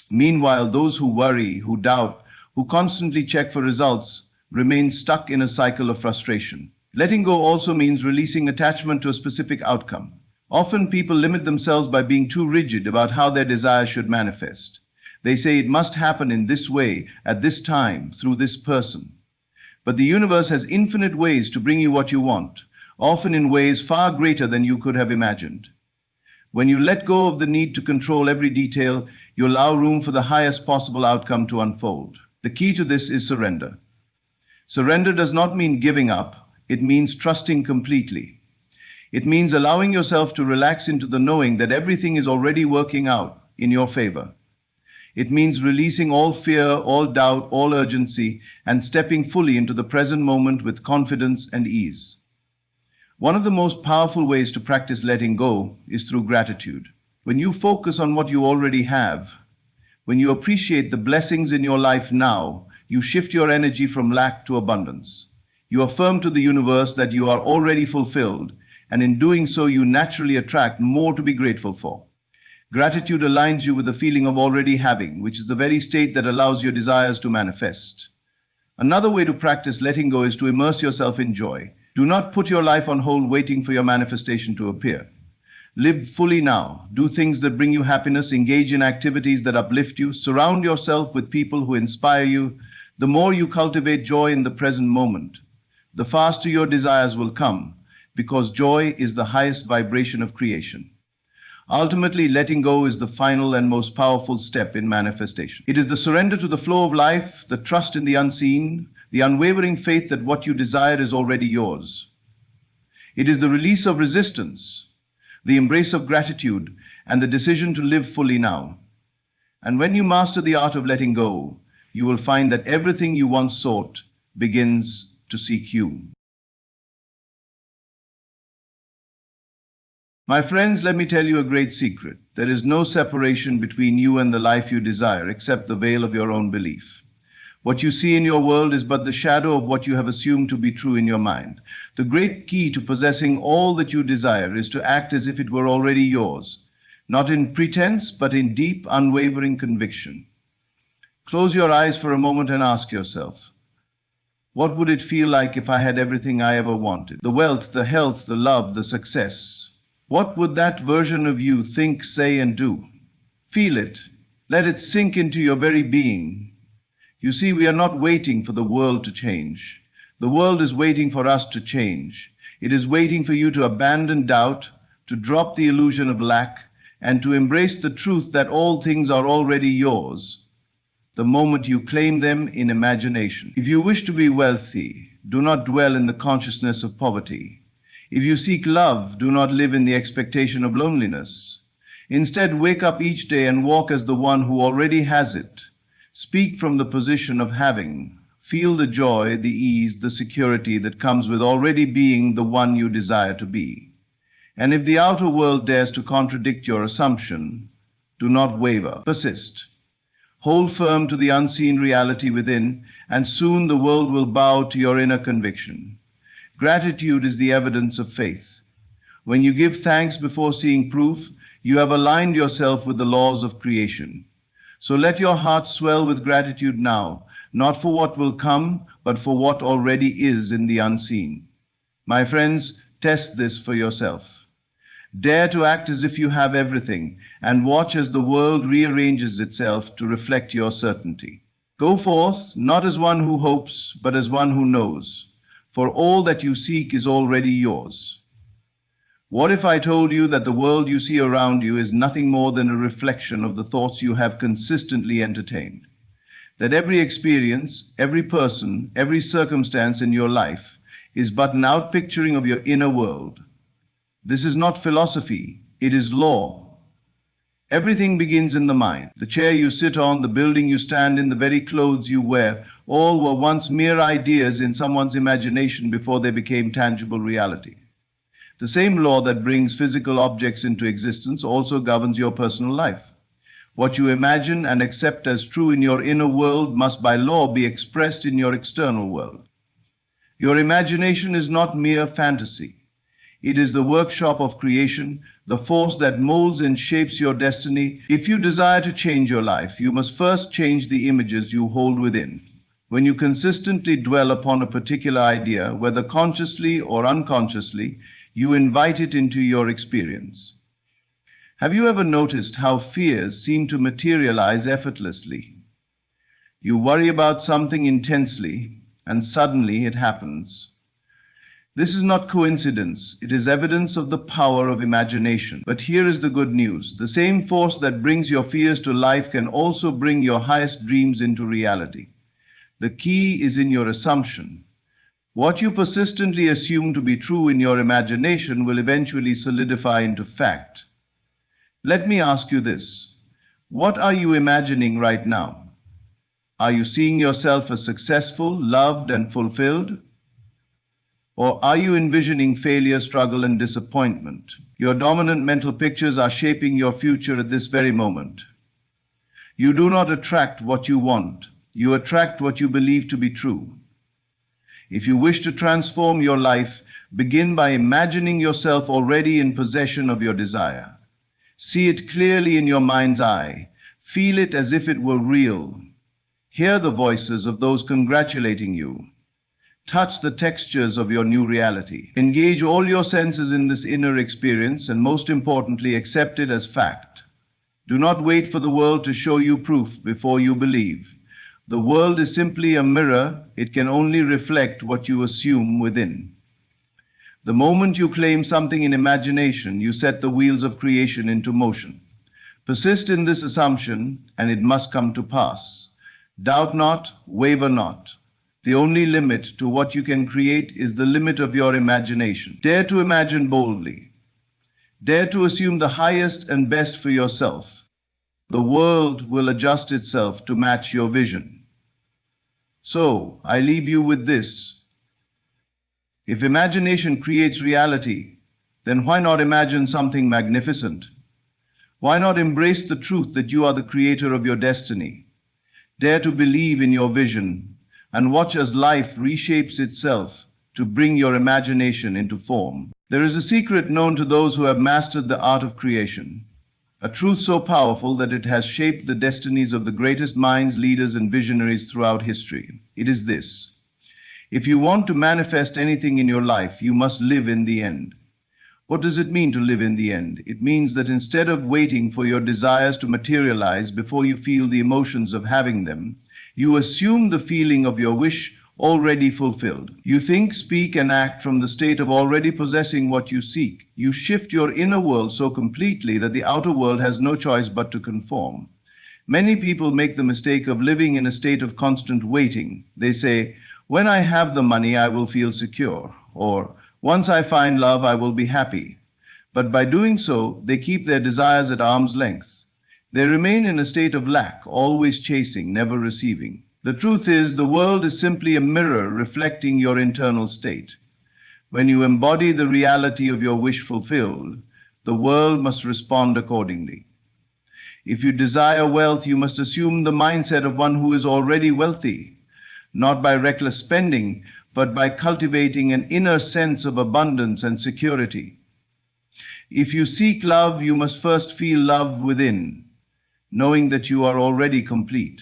Meanwhile, those who worry, who doubt, who constantly check for results, remain stuck in a cycle of frustration. Letting go also means releasing attachment to a specific outcome. Often people limit themselves by being too rigid about how their desire should manifest. They say it must happen in this way, at this time, through this person. But the universe has infinite ways to bring you what you want, often in ways far greater than you could have imagined. When you let go of the need to control every detail, you allow room for the highest possible outcome to unfold. The key to this is surrender. Surrender does not mean giving up. It means trusting completely. It means allowing yourself to relax into the knowing that everything is already working out in your favor. It means releasing all fear, all doubt, all urgency, and stepping fully into the present moment with confidence and ease. One of the most powerful ways to practice letting go is through gratitude. When you focus on what you already have, when you appreciate the blessings in your life now, you shift your energy from lack to abundance. You affirm to the universe that you are already fulfilled, and in doing so, you naturally attract more to be grateful for. Gratitude aligns you with the feeling of already having, which is the very state that allows your desires to manifest. Another way to practice letting go is to immerse yourself in joy. Do not put your life on hold waiting for your manifestation to appear. Live fully now. Do things that bring you happiness. Engage in activities that uplift you. Surround yourself with people who inspire you. The more you cultivate joy in the present moment, the faster your desires will come, because joy is the highest vibration of creation. Ultimately, letting go is the final and most powerful step in manifestation. It is the surrender to the flow of life, the trust in the unseen, the unwavering faith that what you desire is already yours. It is the release of resistance, the embrace of gratitude, and the decision to live fully now. And when you master the art of letting go, you will find that everything you once sought begins to seek you. My friends, let me tell you a great secret. There is no separation between you and the life you desire except the veil of your own belief. What you see in your world is but the shadow of what you have assumed to be true in your mind. The great key to possessing all that you desire is to act as if it were already yours, not in pretense, but in deep, unwavering conviction. Close your eyes for a moment and ask yourself, what would it feel like if I had everything I ever wanted? The wealth, the health, the love, the success. What would that version of you think, say, and do? Feel it. Let it sink into your very being. You see, we are not waiting for the world to change. The world is waiting for us to change. It is waiting for you to abandon doubt, to drop the illusion of lack, and to embrace the truth that all things are already yours the moment you claim them in imagination. If you wish to be wealthy, do not dwell in the consciousness of poverty. If you seek love, do not live in the expectation of loneliness. Instead, wake up each day and walk as the one who already has it. Speak from the position of having. Feel the joy, the ease, the security that comes with already being the one you desire to be. And if the outer world dares to contradict your assumption, do not waver. Persist. Hold firm to the unseen reality within, and soon the world will bow to your inner conviction. Gratitude is the evidence of faith. When you give thanks before seeing proof, you have aligned yourself with the laws of creation. So let your heart swell with gratitude now, not for what will come, but for what already is in the unseen. My friends, test this for yourself. Dare to act as if you have everything, and watch as the world rearranges itself to reflect your certainty. Go forth, not as one who hopes, but as one who knows, for all that you seek is already yours. What if I told you that the world you see around you is nothing more than a reflection of the thoughts you have consistently entertained? That every experience, every person, every circumstance in your life is but an outpicturing of your inner world. This is not philosophy, it is law. Everything begins in the mind. The chair you sit on, the building you stand in, the very clothes you wear, all were once mere ideas in someone's imagination before they became tangible reality. The same law that brings physical objects into existence also governs your personal life. What you imagine and accept as true in your inner world must by law be expressed in your external world. Your imagination is not mere fantasy. It is the workshop of creation, the force that molds and shapes your destiny. If you desire to change your life, you must first change the images you hold within. When you consistently dwell upon a particular idea, whether consciously or unconsciously, you invite it into your experience. Have you ever noticed how fears seem to materialize effortlessly? You worry about something intensely, and suddenly it happens. This is not coincidence, it is evidence of the power of imagination. But here is the good news. The same force that brings your fears to life can also bring your highest dreams into reality. The key is in your assumption. What you persistently assume to be true in your imagination will eventually solidify into fact. Let me ask you this. What are you imagining right now? Are you seeing yourself as successful, loved, and fulfilled? Or are you envisioning failure, struggle, and disappointment? Your dominant mental pictures are shaping your future at this very moment. You do not attract what you want. You attract what you believe to be true. If you wish to transform your life, begin by imagining yourself already in possession of your desire. See it clearly in your mind's eye. Feel it as if it were real. Hear the voices of those congratulating you. Touch the textures of your new reality. Engage all your senses in this inner experience, and most importantly, accept it as fact. Do not wait for the world to show you proof before you believe. The world is simply a mirror. It can only reflect what you assume within. The moment you claim something in imagination, you set the wheels of creation into motion. Persist in this assumption, and it must come to pass. Doubt not, waver not. The only limit to what you can create is the limit of your imagination. Dare to imagine boldly. Dare to assume the highest and best for yourself. The world will adjust itself to match your vision. So, I leave you with this. If imagination creates reality, Then why not imagine something magnificent? Why not embrace the truth that you are the creator of your destiny? Dare to believe in your vision and watch as life reshapes itself to bring your imagination into form. There is a secret known to those who have mastered the art of creation, a truth so powerful that it has shaped the destinies of the greatest minds, leaders, and visionaries throughout history. It is this: if you want to manifest anything in your life, you must live in the end. What does it mean to live in the end? It means that instead of waiting for your desires to materialize before you feel the emotions of having them, you assume the feeling of your wish already fulfilled. You think, speak, and act from the state of already possessing what you seek. You shift your inner world so completely that the outer world has no choice but to conform. Many people make the mistake of living in a state of constant waiting. They say, "When I have the money, I will feel secure," or "Once I find love, I will be happy." But by doing so, they keep their desires at arm's length. They remain in a state of lack, always chasing, never receiving. The truth is, the world is simply a mirror reflecting your internal state. When you embody the reality of your wish fulfilled, the world must respond accordingly. If you desire wealth, you must assume the mindset of one who is already wealthy, not by reckless spending, but by cultivating an inner sense of abundance and security. If you seek love, you must first feel love within, knowing that you are already complete.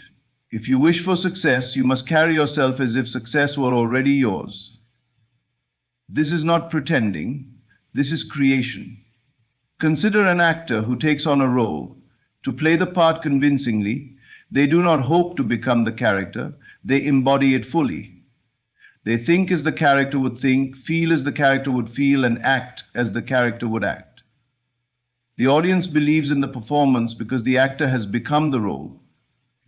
If you wish for success, you must carry yourself as if success were already yours. This is not pretending, this is creation. Consider an actor who takes on a role. To play the part convincingly, they do not hope to become the character, they embody it fully. They think as the character would think, feel as the character would feel, and act as the character would act. The audience believes in the performance because the actor has become the role.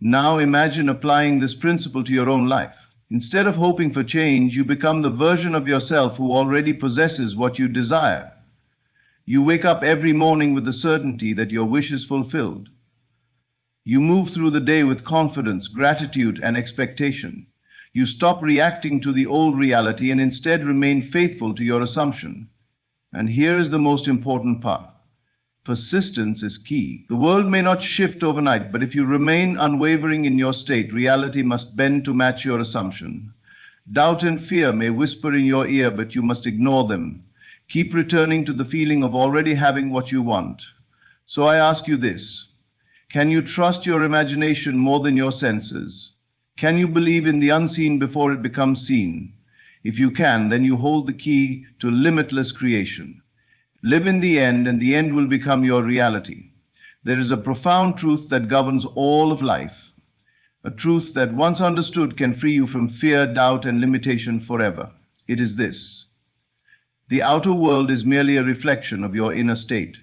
Now imagine applying this principle to your own life. Instead of hoping for change, you become the version of yourself who already possesses what you desire. You wake up every morning with the certainty that your wish is fulfilled. You move through the day with confidence, gratitude, and expectation. You stop reacting to the old reality and instead remain faithful to your assumption. And here is the most important part. Persistence is key. The world may not shift overnight, but if you remain unwavering in your state, reality must bend to match your assumption. Doubt and fear may whisper in your ear, but you must ignore them. Keep returning to the feeling of already having what you want. So I ask you this: can you trust your imagination more than your senses? Can you believe in the unseen before it becomes seen? If you can, then you hold the key to limitless creation. Live in the end, and the end will become your reality. There is a profound truth that governs all of life, a truth that once understood can free you from fear, doubt, and limitation forever. It is this: the outer world is merely a reflection of your inner state.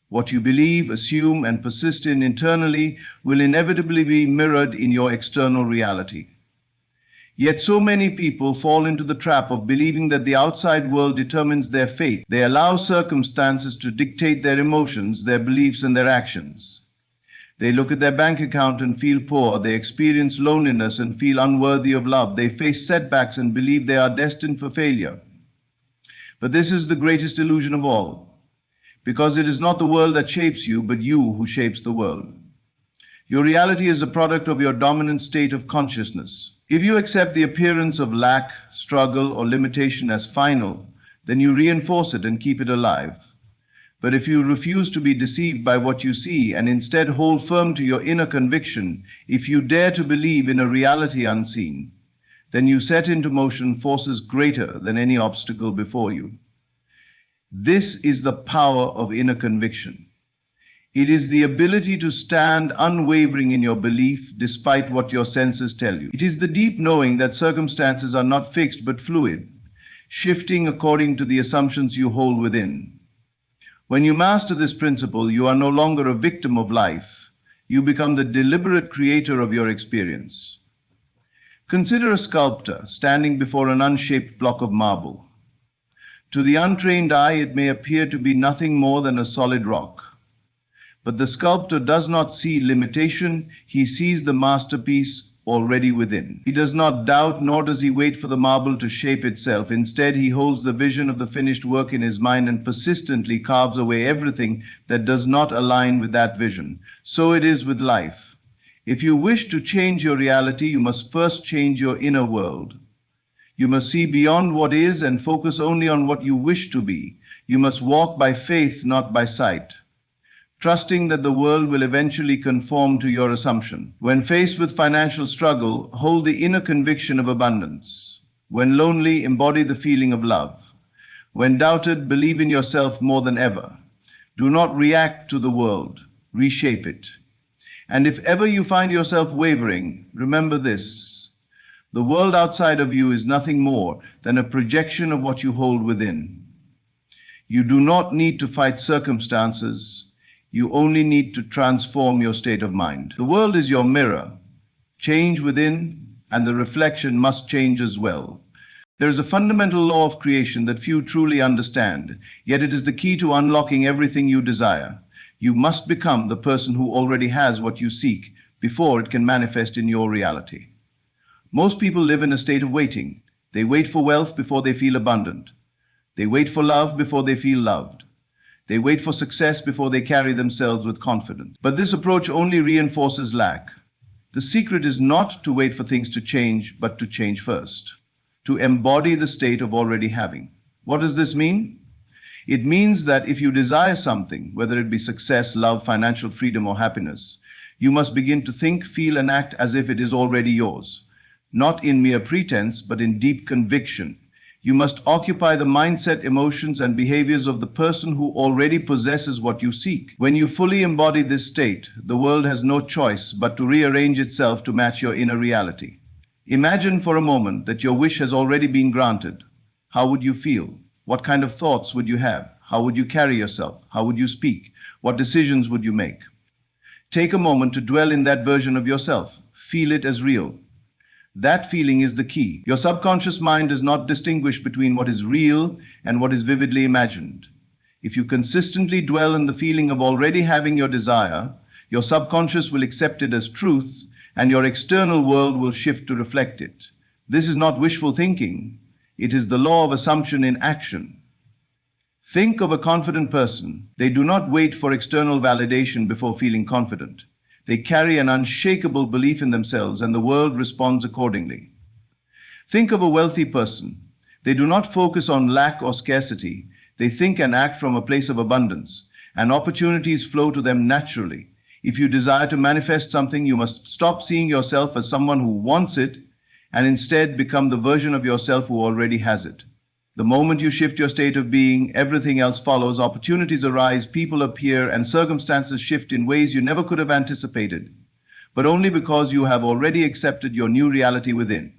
What you believe, assume, and persist in internally will inevitably be mirrored in your external reality. Yet so many people fall into the trap of believing that the outside world determines their fate. They allow circumstances to dictate their emotions, their beliefs, and their actions. They look at their bank account and feel poor. They experience loneliness and feel unworthy of love. They face setbacks and believe they are destined for failure. But this is the greatest illusion of all, because it is not the world that shapes you, but you who shapes the world. Your reality is a product of your dominant state of consciousness. If you accept the appearance of lack, struggle, or limitation as final, then you reinforce it and keep it alive. But if you refuse to be deceived by what you see and instead hold firm to your inner conviction, if you dare to believe in a reality unseen, then you set into motion forces greater than any obstacle before you. This is the power of inner conviction. It is the ability to stand unwavering in your belief despite what your senses tell you. It is the deep knowing that circumstances are not fixed but fluid, shifting according to the assumptions you hold within. When you master this principle, you are no longer a victim of life. You become the deliberate creator of your experience. Consider a sculptor standing before an unshaped block of marble. To the untrained eye, it may appear to be nothing more than a solid rock. But the sculptor does not see limitation, he sees the masterpiece already within. He does not doubt, nor does he wait for the marble to shape itself. Instead, he holds the vision of the finished work in his mind and persistently carves away everything that does not align with that vision. So it is with life. If you wish to change your reality, you must first change your inner world. You must see beyond what is and focus only on what you wish to be. You must walk by faith, not by sight, trusting that the world will eventually conform to your assumption. When faced with financial struggle, hold the inner conviction of abundance. When lonely, embody the feeling of love. When doubted, believe in yourself more than ever. Do not react to the world, reshape it. And if ever you find yourself wavering, remember this: the world outside of you is nothing more than a projection of what you hold within. You do not need to fight circumstances. You only need to transform your state of mind. The world is your mirror. Change within, and the reflection must change as well. There is a fundamental law of creation that few truly understand, yet it is the key to unlocking everything you desire. You must become the person who already has what you seek before it can manifest in your reality. Most people live in a state of waiting. They wait for wealth before they feel abundant. They wait for love before they feel loved. They wait for success before they carry themselves with confidence. But this approach only reinforces lack. The secret is not to wait for things to change, but to change first, to embody the state of already having. What does this mean? It means that if you desire something, whether it be success, love, financial freedom, or happiness, you must begin to think, feel, and act as if it is already yours, not in mere pretense, but in deep conviction. You must occupy the mindset, emotions, and behaviors of the person who already possesses what you seek. When you fully embody this state, the world has no choice but to rearrange itself to match your inner reality. Imagine for a moment that your wish has already been granted. How would you feel? What kind of thoughts would you have? How would you carry yourself? How would you speak? What decisions would you make? Take a moment to dwell in that version of yourself. Feel it as real. That feeling is the key. Your subconscious mind does not distinguish between what is real and what is vividly imagined. If you consistently dwell in the feeling of already having your desire, your subconscious will accept it as truth, and your external world will shift to reflect it. This is not wishful thinking. It is the law of assumption in action. Think of a confident person. They do not wait for external validation before feeling confident. They carry an unshakable belief in themselves, and the world responds accordingly. Think of a wealthy person. They do not focus on lack or scarcity. They think and act from a place of abundance, and opportunities flow to them naturally. If you desire to manifest something, you must stop seeing yourself as someone who wants it, and instead become the version of yourself who already has it. The moment you shift your state of being, everything else follows. Opportunities arise, people appear, and circumstances shift in ways you never could have anticipated, but only because you have already accepted your new reality within.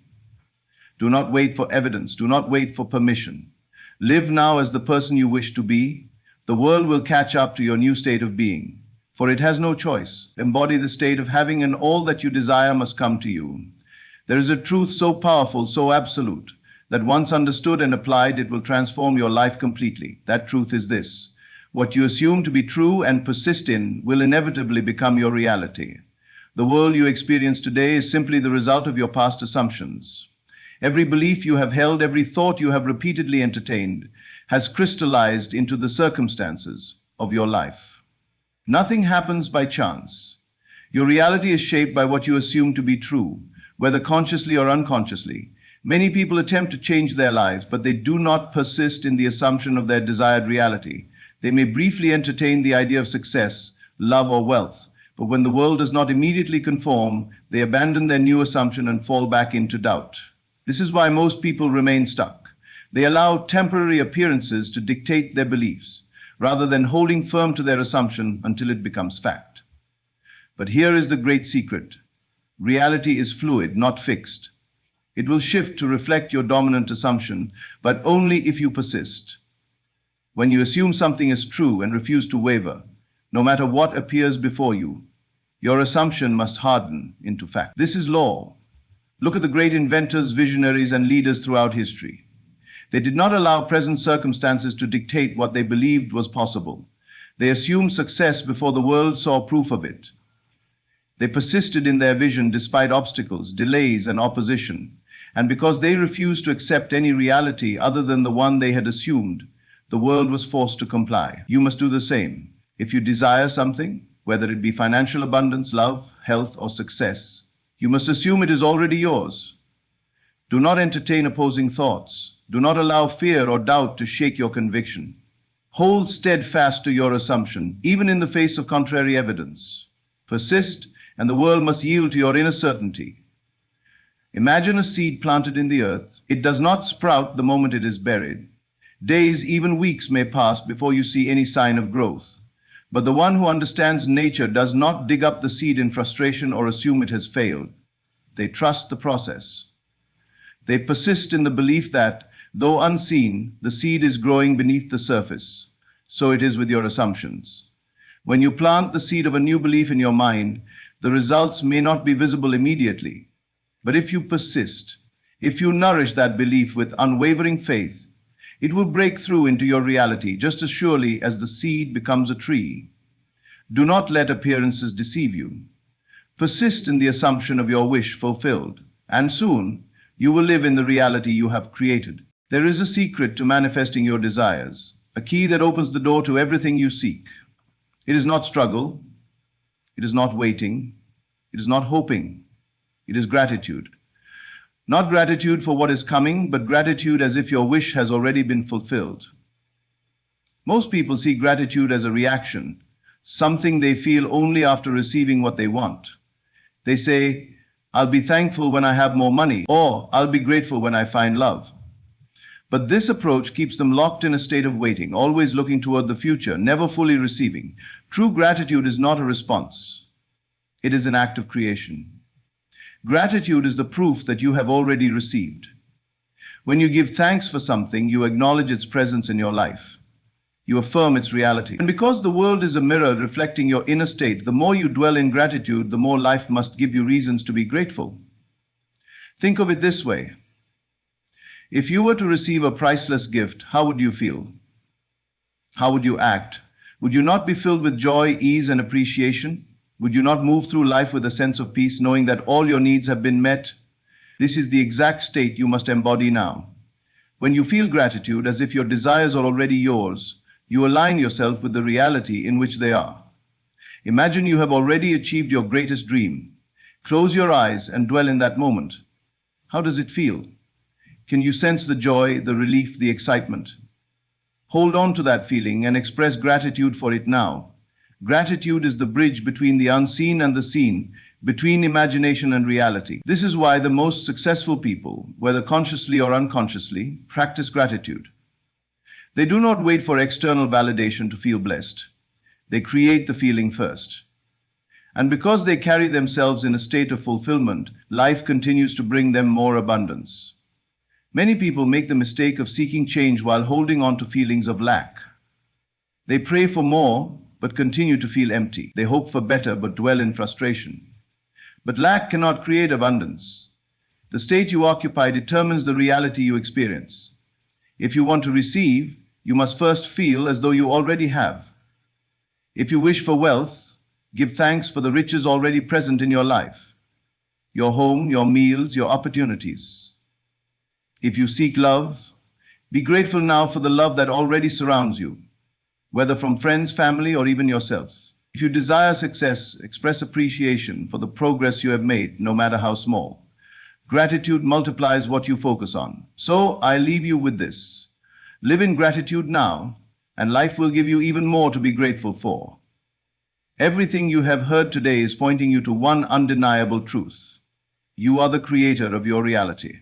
Do not wait for evidence. Do not wait for permission. Live now as the person you wish to be. The world will catch up to your new state of being, for it has no choice. Embody the state of having, and all that you desire must come to you. There is a truth so powerful, so absolute, that once understood and applied, it will transform your life completely. That truth is this: what you assume to be true and persist in will inevitably become your reality. The world you experience today is simply the result of your past assumptions. Every belief you have held, every thought you have repeatedly entertained, has crystallized into the circumstances of your life. Nothing happens by chance. Your reality is shaped by what you assume to be true, whether consciously or unconsciously. Many people attempt to change their lives, but they do not persist in the assumption of their desired reality. They may briefly entertain the idea of success, love, or wealth, but when the world does not immediately conform, they abandon their new assumption and fall back into doubt. This is why most people remain stuck. They allow temporary appearances to dictate their beliefs, rather than holding firm to their assumption until it becomes fact. But here is the great secret. Reality is fluid, not fixed. It will shift to reflect your dominant assumption, but only if you persist. When you assume something is true and refuse to waver, no matter what appears before you, your assumption must harden into fact. This is law. Look at the great inventors, visionaries, and leaders throughout history. They did not allow present circumstances to dictate what they believed was possible. They assumed success before the world saw proof of it. They persisted in their vision despite obstacles, delays, and opposition. And because they refused to accept any reality other than the one they had assumed, the world was forced to comply. You must do the same. If you desire something, whether it be financial abundance, love, health, or success, you must assume it is already yours. Do not entertain opposing thoughts. Do not allow fear or doubt to shake your conviction. Hold steadfast to your assumption, even in the face of contrary evidence. Persist, and the world must yield to your inner certainty. Imagine a seed planted in the earth. It does not sprout the moment it is buried. Days, even weeks, may pass before you see any sign of growth. But the one who understands nature does not dig up the seed in frustration or assume it has failed. They trust the process. They persist in the belief that, though unseen, the seed is growing beneath the surface. So it is with your assumptions. When you plant the seed of a new belief in your mind, the results may not be visible immediately. But if you persist, if you nourish that belief with unwavering faith, it will break through into your reality just as surely as the seed becomes a tree. Do not let appearances deceive you. Persist in the assumption of your wish fulfilled, and soon you will live in the reality you have created. There is a secret to manifesting your desires, a key that opens the door to everything you seek. It is not struggle. It is not waiting. It is not hoping. It is gratitude. Not gratitude for what is coming, but gratitude as if your wish has already been fulfilled. Most people see gratitude as a reaction, something they feel only after receiving what they want. They say, "I'll be thankful when I have more money," or "I'll be grateful when I find love." But this approach keeps them locked in a state of waiting, always looking toward the future, never fully receiving. True gratitude is not a response. It is an act of creation. Gratitude is the proof that you have already received. When you give thanks for something, you acknowledge its presence in your life. You affirm its reality. And because the world is a mirror reflecting your inner state, the more you dwell in gratitude, the more life must give you reasons to be grateful. Think of it this way. If you were to receive a priceless gift, how would you feel? How would you act? Would you not be filled with joy, ease, and appreciation? Would you not move through life with a sense of peace, knowing that all your needs have been met? This is the exact state you must embody now. When you feel gratitude as if your desires are already yours, you align yourself with the reality in which they are. Imagine you have already achieved your greatest dream. Close your eyes and dwell in that moment. How does it feel? Can you sense the joy, the relief, the excitement? Hold on to that feeling and express gratitude for it now. Gratitude is the bridge between the unseen and the seen, between imagination and reality. This is why the most successful people, whether consciously or unconsciously, practice gratitude. They do not wait for external validation to feel blessed. They create the feeling first. And because they carry themselves in a state of fulfillment, life continues to bring them more abundance. Many people make the mistake of seeking change while holding on to feelings of lack. They pray for more, but continue to feel empty. They hope for better, but dwell in frustration. But lack cannot create abundance. The state you occupy determines the reality you experience. If you want to receive, you must first feel as though you already have. If you wish for wealth, give thanks for the riches already present in your life, your home, your meals, your opportunities. If you seek love, be grateful now for the love that already surrounds you, whether from friends, family, or even yourself. If you desire success, express appreciation for the progress you have made, no matter how small. Gratitude multiplies what you focus on. So I leave you with this. Live in gratitude now, and life will give you even more to be grateful for. Everything you have heard today is pointing you to one undeniable truth. You are the creator of your reality.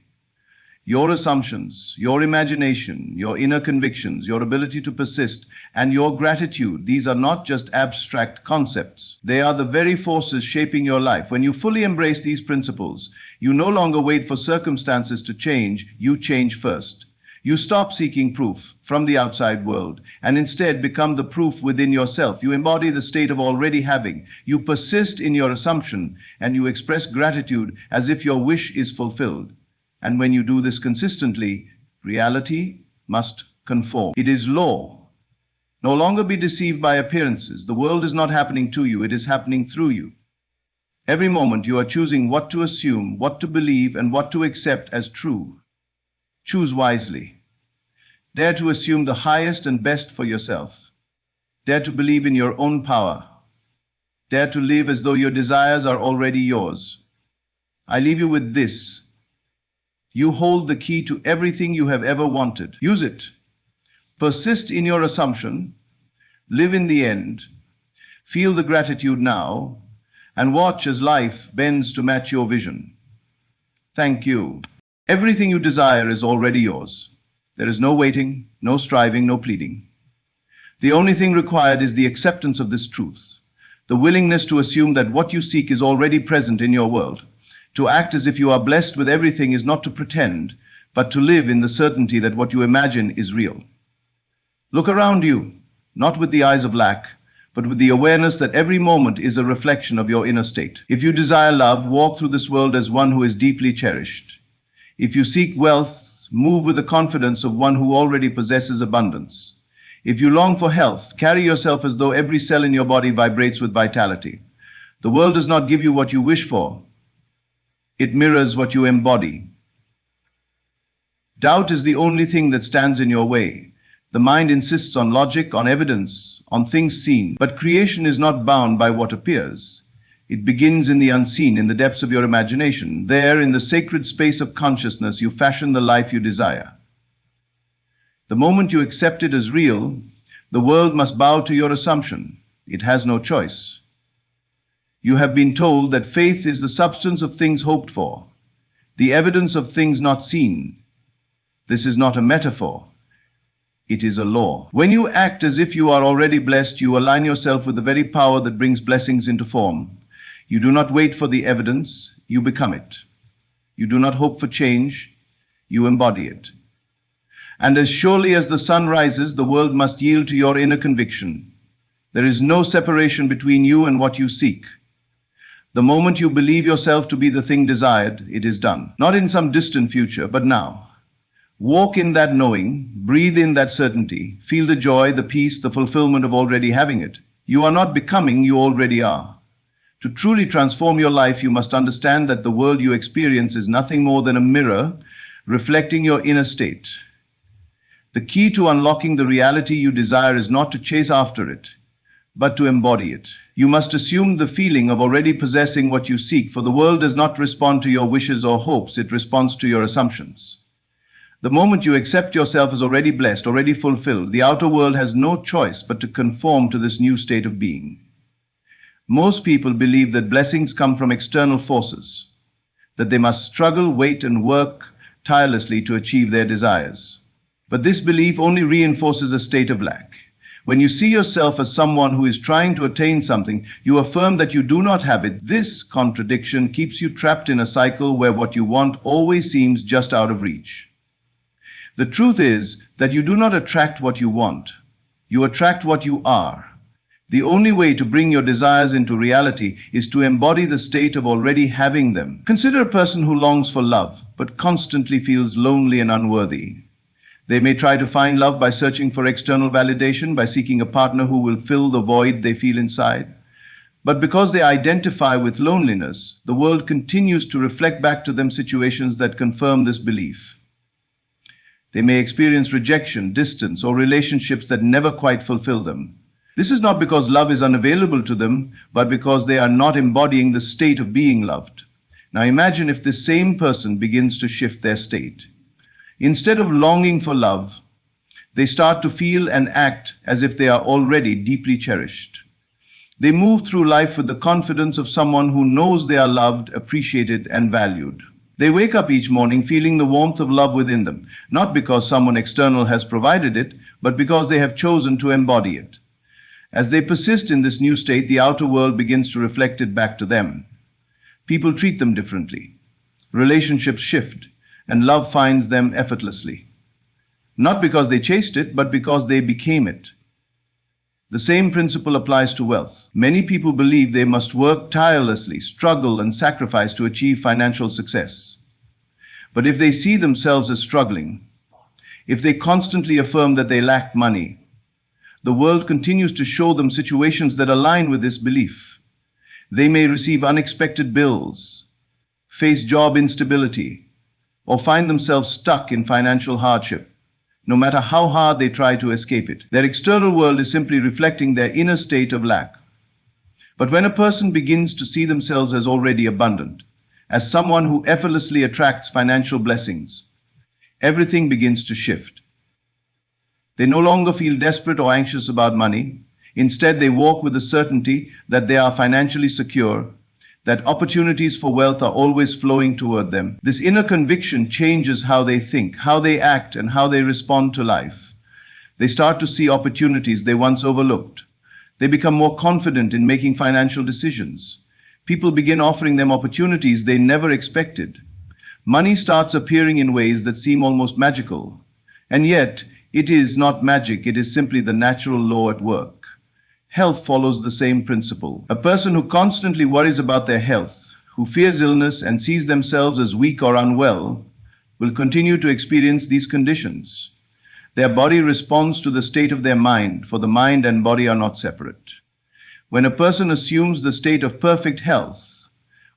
Your assumptions, your imagination, your inner convictions, your ability to persist, and your gratitude, these are not just abstract concepts. They are the very forces shaping your life. When you fully embrace these principles, you no longer wait for circumstances to change, you change first. You stop seeking proof from the outside world and instead become the proof within yourself. You embody the state of already having. You persist in your assumption and you express gratitude as if your wish is fulfilled. And when you do this consistently, reality must conform. It is law. No longer be deceived by appearances. The world is not happening to you, it is happening through you. Every moment you are choosing what to assume, what to believe, and what to accept as true. Choose wisely. Dare to assume the highest and best for yourself. Dare to believe in your own power. Dare to live as though your desires are already yours. I leave you with this. You hold the key to everything you have ever wanted. Use it. Persist in your assumption. Live in the end. Feel the gratitude now. And watch as life bends to match your vision. Thank you. Everything you desire is already yours. There is no waiting, no striving, no pleading. The only thing required is the acceptance of this truth, the willingness to assume that what you seek is already present in your world. To act as if you are blessed with everything is not to pretend, but to live in the certainty that what you imagine is real. Look around you, not with the eyes of lack, but with the awareness that every moment is a reflection of your inner state. If you desire love, walk through this world as one who is deeply cherished. If you seek wealth, move with the confidence of one who already possesses abundance. If you long for health, carry yourself as though every cell in your body vibrates with vitality. The world does not give you what you wish for. It mirrors what you embody. Doubt is the only thing that stands in your way. The mind insists on logic, on evidence, on things seen. But creation is not bound by what appears. It begins in the unseen, in the depths of your imagination. There, in the sacred space of consciousness, you fashion the life you desire. The moment you accept it as real, the world must bow to your assumption. It has no choice. You have been told that faith is the substance of things hoped for, the evidence of things not seen. This is not a metaphor. It is a law. When you act as if you are already blessed, you align yourself with the very power that brings blessings into form. You do not wait for the evidence, you become it. You do not hope for change, you embody it. And as surely as the sun rises, the world must yield to your inner conviction. There is no separation between you and what you seek. The moment you believe yourself to be the thing desired, it is done. Not in some distant future, but now. Walk in that knowing, breathe in that certainty, feel the joy, the peace, the fulfillment of already having it. You are not becoming, you already are. To truly transform your life, you must understand that the world you experience is nothing more than a mirror reflecting your inner state. The key to unlocking the reality you desire is not to chase after it, but to embody it. You must assume the feeling of already possessing what you seek, for the world does not respond to your wishes or hopes, it responds to your assumptions. The moment you accept yourself as already blessed, already fulfilled, the outer world has no choice but to conform to this new state of being. Most people believe that blessings come from external forces, that they must struggle, wait, and work tirelessly to achieve their desires. But this belief only reinforces a state of lack. When you see yourself as someone who is trying to attain something, you affirm that you do not have it. This contradiction keeps you trapped in a cycle where what you want always seems just out of reach. The truth is that you do not attract what you want. You attract what you are. The only way to bring your desires into reality is to embody the state of already having them. Consider a person who longs for love, but constantly feels lonely and unworthy. They may try to find love by searching for external validation, by seeking a partner who will fill the void they feel inside. But because they identify with loneliness, the world continues to reflect back to them situations that confirm this belief. They may experience rejection, distance, or relationships that never quite fulfill them. This is not because love is unavailable to them, but because they are not embodying the state of being loved. Now imagine if this same person begins to shift their state. Instead of longing for love, they start to feel and act as if they are already deeply cherished. They move through life with the confidence of someone who knows they are loved, appreciated, and valued. They wake up each morning feeling the warmth of love within them, not because someone external has provided it, but because they have chosen to embody it. As they persist in this new state, the outer world begins to reflect it back to them. People treat them differently. Relationships shift, and love finds them effortlessly. Not because they chased it, but because they became it. The same principle applies to wealth. Many people believe they must work tirelessly, struggle, and sacrifice to achieve financial success. But if they see themselves as struggling, if they constantly affirm that they lack money, the world continues to show them situations that align with this belief. They may receive unexpected bills, face job instability, or find themselves stuck in financial hardship, no matter how hard they try to escape it. Their external world is simply reflecting their inner state of lack. But when a person begins to see themselves as already abundant, as someone who effortlessly attracts financial blessings, everything begins to shift. They no longer feel desperate or anxious about money. Instead, they walk with the certainty that they are financially secure, that opportunities for wealth are always flowing toward them. This inner conviction changes how they think, how they act, and how they respond to life. They start to see opportunities they once overlooked. They become more confident in making financial decisions. People begin offering them opportunities they never expected. Money starts appearing in ways that seem almost magical. And yet, it is not magic, it is simply the natural law at work. Health follows the same principle. A person who constantly worries about their health, who fears illness and sees themselves as weak or unwell, will continue to experience these conditions. Their body responds to the state of their mind, for the mind and body are not separate. When a person assumes the state of perfect health,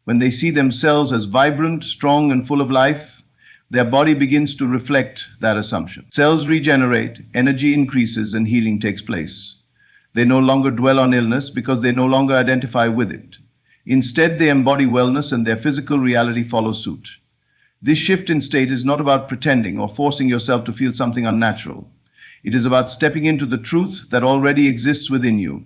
when they see themselves as vibrant, strong, and full of life, their body begins to reflect that assumption. Cells regenerate, energy increases, and healing takes place. They no longer dwell on illness because they no longer identify with it. Instead, they embody wellness and their physical reality follows suit. This shift in state is not about pretending or forcing yourself to feel something unnatural. It is about stepping into the truth that already exists within you.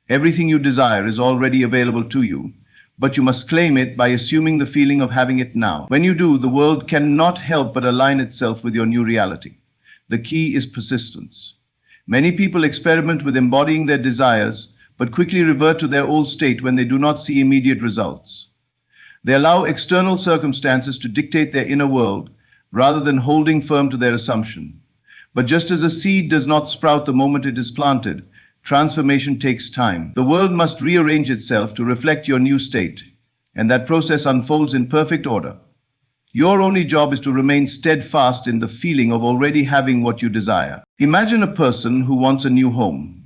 Everything you desire is already available to you, but you must claim it by assuming the feeling of having it now. When you do, the world cannot help but align itself with your new reality. The key is persistence. Many people experiment with embodying their desires, but quickly revert to their old state when they do not see immediate results. They allow external circumstances to dictate their inner world, rather than holding firm to their assumption. But just as a seed does not sprout the moment it is planted, transformation takes time. The world must rearrange itself to reflect your new state, and that process unfolds in perfect order. Your only job is to remain steadfast in the feeling of already having what you desire. Imagine a person who wants a new home.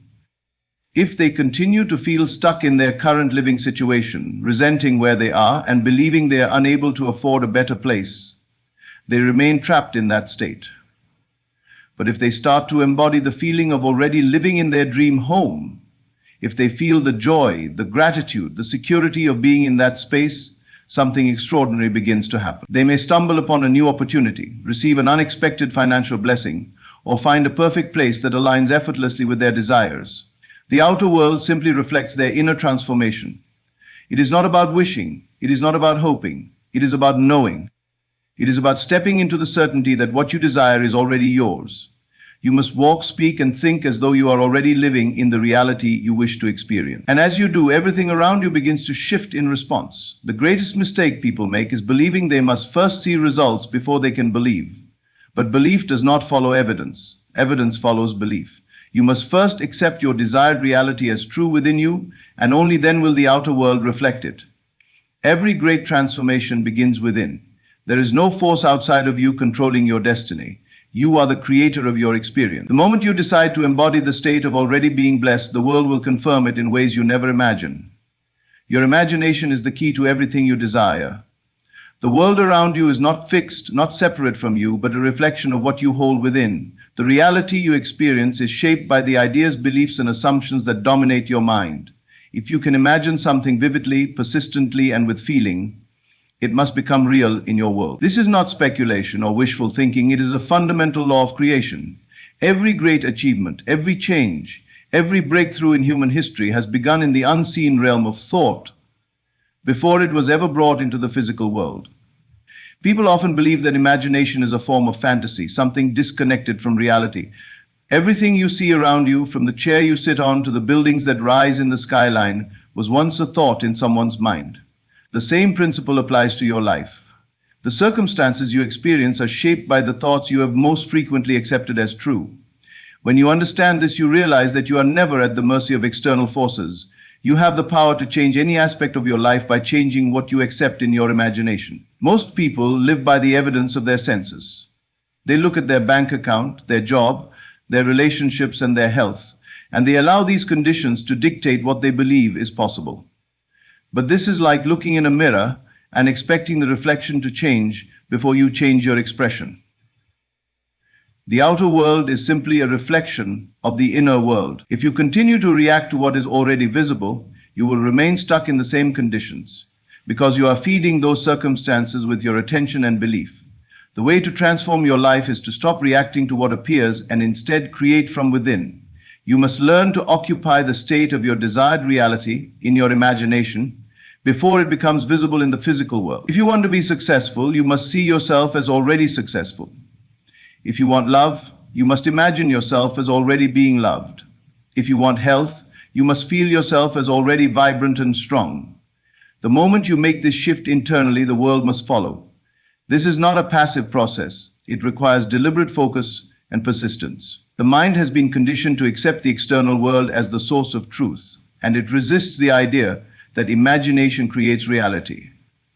If they continue to feel stuck in their current living situation, resenting where they are and believing they are unable to afford a better place, they remain trapped in that state. But if they start to embody the feeling of already living in their dream home, if they feel the joy, the gratitude, the security of being in that space, something extraordinary begins to happen. They may stumble upon a new opportunity, receive an unexpected financial blessing, or find a perfect place that aligns effortlessly with their desires. The outer world simply reflects their inner transformation. It is not about wishing, it is not about hoping, it is about knowing. It is about stepping into the certainty that what you desire is already yours. You must walk, speak, and think as though you are already living in the reality you wish to experience. And as you do, everything around you begins to shift in response. The greatest mistake people make is believing they must first see results before they can believe. But belief does not follow evidence. Evidence follows belief. You must first accept your desired reality as true within you, and only then will the outer world reflect it. Every great transformation begins within. There is no force outside of you controlling your destiny. You are the creator of your experience. The moment you decide to embody the state of already being blessed, the world will confirm it in ways you never imagined. Your imagination is the key to everything you desire. The world around you is not fixed, not separate from you, but a reflection of what you hold within. The reality you experience is shaped by the ideas, beliefs, and assumptions that dominate your mind. If you can imagine something vividly, persistently, and with feeling, it must become real in your world. This is not speculation or wishful thinking. It is a fundamental law of creation. Every great achievement, every change, every breakthrough in human history has begun in the unseen realm of thought before it was ever brought into the physical world. People often believe that imagination is a form of fantasy, something disconnected from reality. Everything you see around you, from the chair you sit on to the buildings that rise in the skyline, was once a thought in someone's mind. The same principle applies to your life. The circumstances you experience are shaped by the thoughts you have most frequently accepted as true. When you understand this, you realize that you are never at the mercy of external forces. You have the power to change any aspect of your life by changing what you accept in your imagination. Most people live by the evidence of their senses. They look at their bank account, their job, their relationships, and their health, and they allow these conditions to dictate what they believe is possible. But this is like looking in a mirror and expecting the reflection to change before you change your expression. The outer world is simply a reflection of the inner world. If you continue to react to what is already visible, you will remain stuck in the same conditions, because you are feeding those circumstances with your attention and belief. The way to transform your life is to stop reacting to what appears and instead create from within. You must learn to occupy the state of your desired reality in your imagination before it becomes visible in the physical world. If you want to be successful, you must see yourself as already successful. If you want love, you must imagine yourself as already being loved. If you want health, you must feel yourself as already vibrant and strong. The moment you make this shift internally, the world must follow. This is not a passive process. It requires deliberate focus and persistence. The mind has been conditioned to accept the external world as the source of truth, and it resists the idea that imagination creates reality.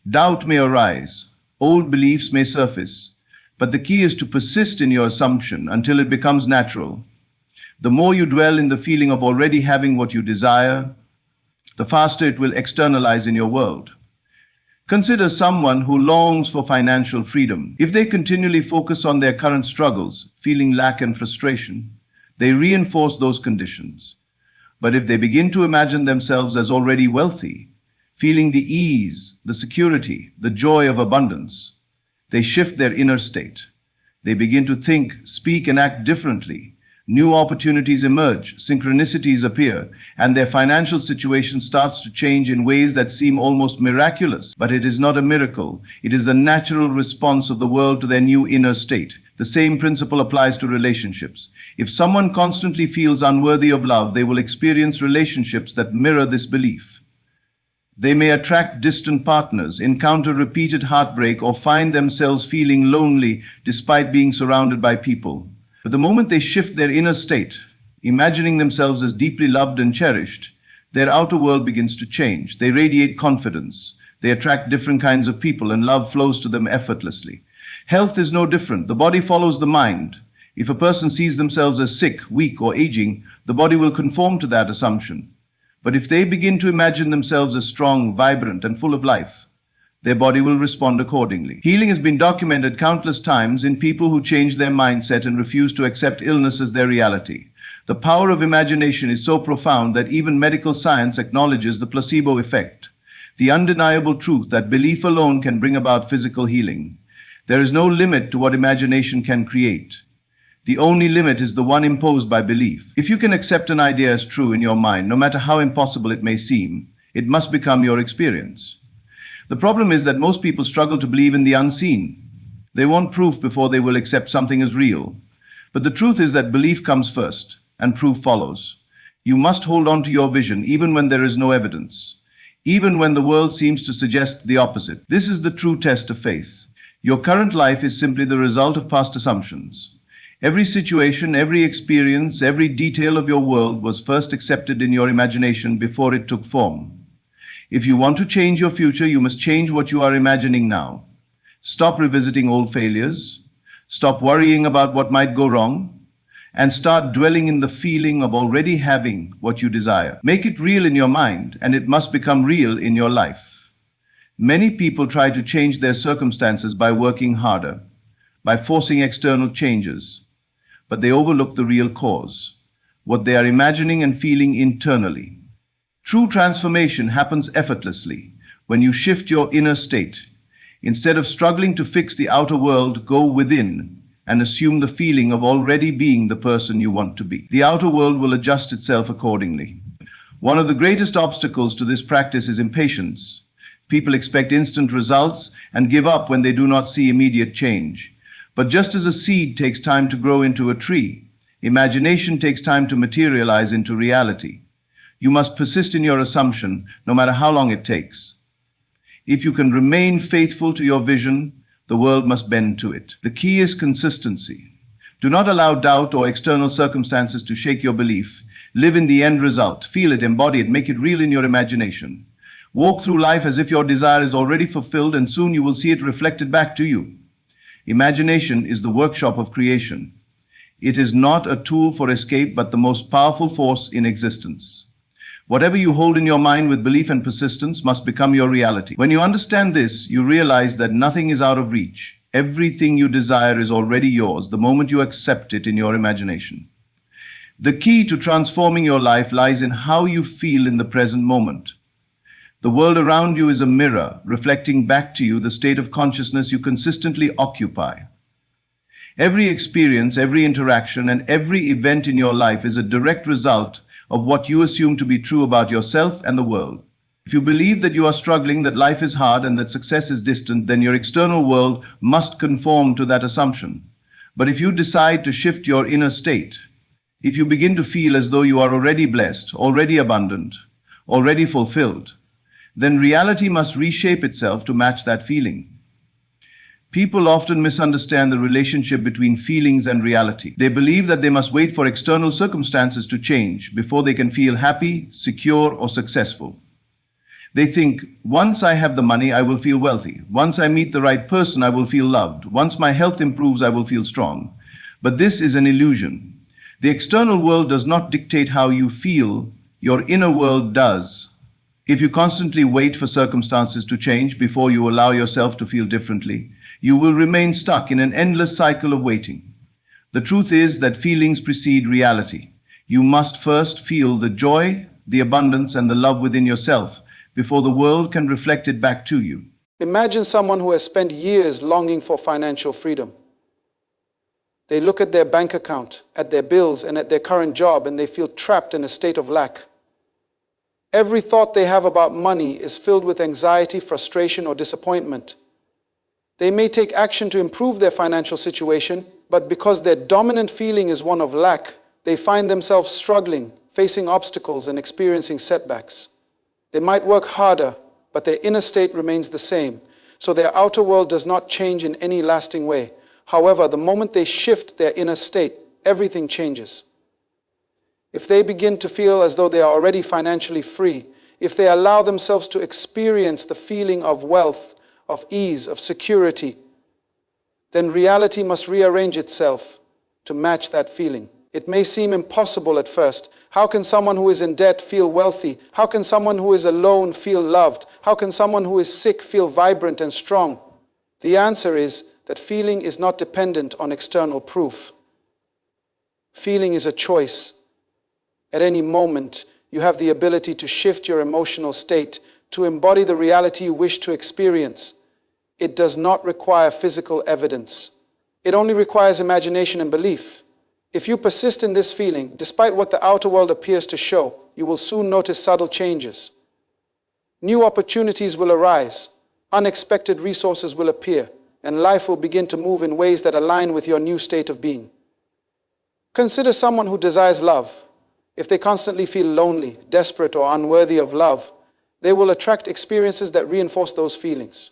Doubt may arise, old beliefs may surface, but the key is to persist in your assumption until it becomes natural. The more you dwell in the feeling of already having what you desire, the faster it will externalize in your world. Consider someone who longs for financial freedom. If they continually focus on their current struggles, feeling lack and frustration, they reinforce those conditions. But if they begin to imagine themselves as already wealthy, feeling the ease, the security, the joy of abundance, they shift their inner state. They begin to think, speak, and act differently. New opportunities emerge, synchronicities appear, and their financial situation starts to change in ways that seem almost miraculous. But it is not a miracle. It is the natural response of the world to their new inner state. The same principle applies to relationships. If someone constantly feels unworthy of love, they will experience relationships that mirror this belief. They may attract distant partners, encounter repeated heartbreak, or find themselves feeling lonely despite being surrounded by people. But the moment they shift their inner state, imagining themselves as deeply loved and cherished, their outer world begins to change. They radiate confidence. They attract different kinds of people, and love flows to them effortlessly. Health is no different. The body follows the mind. If a person sees themselves as sick, weak, or aging, the body will conform to that assumption. But if they begin to imagine themselves as strong, vibrant, and full of life, their body will respond accordingly. Healing has been documented countless times in people who change their mindset and refuse to accept illness as their reality. The power of imagination is so profound that even medical science acknowledges the placebo effect, the undeniable truth that belief alone can bring about physical healing. There is no limit to what imagination can create. The only limit is the one imposed by belief. If you can accept an idea as true in your mind, no matter how impossible it may seem, it must become your experience. The problem is that most people struggle to believe in the unseen. They want proof before they will accept something as real. But the truth is that belief comes first, and proof follows. You must hold on to your vision even when there is no evidence, even when the world seems to suggest the opposite. This is the true test of faith. Your current life is simply the result of past assumptions. Every situation, every experience, every detail of your world was first accepted in your imagination before it took form. If you want to change your future, you must change what you are imagining now. Stop revisiting old failures, stop worrying about what might go wrong, and start dwelling in the feeling of already having what you desire. Make it real in your mind, and it must become real in your life. Many people try to change their circumstances by working harder, by forcing external changes, but they overlook the real cause, what they are imagining and feeling internally. True transformation happens effortlessly when you shift your inner state. Instead of struggling to fix the outer world, go within and assume the feeling of already being the person you want to be. The outer world will adjust itself accordingly. One of the greatest obstacles to this practice is impatience. People expect instant results and give up when they do not see immediate change. But just as a seed takes time to grow into a tree, imagination takes time to materialize into reality. You must persist in your assumption, no matter how long it takes. If you can remain faithful to your vision, the world must bend to it. The key is consistency. Do not allow doubt or external circumstances to shake your belief. Live in the end result. Feel it, embody it, make it real in your imagination. Walk through life as if your desire is already fulfilled, and soon you will see it reflected back to you. Imagination is the workshop of creation. It is not a tool for escape, but the most powerful force in existence. Whatever you hold in your mind with belief and persistence must become your reality. When you understand this, you realize that nothing is out of reach. Everything you desire is already yours the moment you accept it in your imagination. The key to transforming your life lies in how you feel in the present moment. The world around you is a mirror, reflecting back to you the state of consciousness you consistently occupy. Every experience, every interaction, and every event in your life is a direct result of what you assume to be true about yourself and the world. If you believe that you are struggling, that life is hard, and that success is distant, then your external world must conform to that assumption. But if you decide to shift your inner state, if you begin to feel as though you are already blessed, already abundant, already fulfilled, then reality must reshape itself to match that feeling. People often misunderstand the relationship between feelings and reality. They believe that they must wait for external circumstances to change before they can feel happy, secure, or successful. They think, once I have the money, I will feel wealthy. Once I meet the right person, I will feel loved. Once my health improves, I will feel strong. But this is an illusion. The external world does not dictate how you feel, your inner world does. If you constantly wait for circumstances to change before you allow yourself to feel differently, you will remain stuck in an endless cycle of waiting. The truth is that feelings precede reality. You must first feel the joy, the abundance, and the love within yourself before the world can reflect it back to you. Imagine someone who has spent years longing for financial freedom. They look at their bank account, at their bills, and at their current job, and they feel trapped in a state of lack. Every thought they have about money is filled with anxiety, frustration, or disappointment. They may take action to improve their financial situation, but because their dominant feeling is one of lack, they find themselves struggling, facing obstacles, and experiencing setbacks. They might work harder, but their inner state remains the same, so their outer world does not change in any lasting way. However, the moment they shift their inner state, everything changes. If they begin to feel as though they are already financially free, if they allow themselves to experience the feeling of wealth, of ease, of security, then reality must rearrange itself to match that feeling. It may seem impossible at first. How can someone who is in debt feel wealthy? How can someone who is alone feel loved? How can someone who is sick feel vibrant and strong? The answer is that feeling is not dependent on external proof. Feeling is a choice. At any moment, you have the ability to shift your emotional state to embody the reality you wish to experience. It does not require physical evidence. It only requires imagination and belief. If you persist in this feeling, despite what the outer world appears to show, you will soon notice subtle changes. New opportunities will arise, unexpected resources will appear, and life will begin to move in ways that align with your new state of being. Consider someone who desires love. If they constantly feel lonely, desperate, or unworthy of love, they will attract experiences that reinforce those feelings.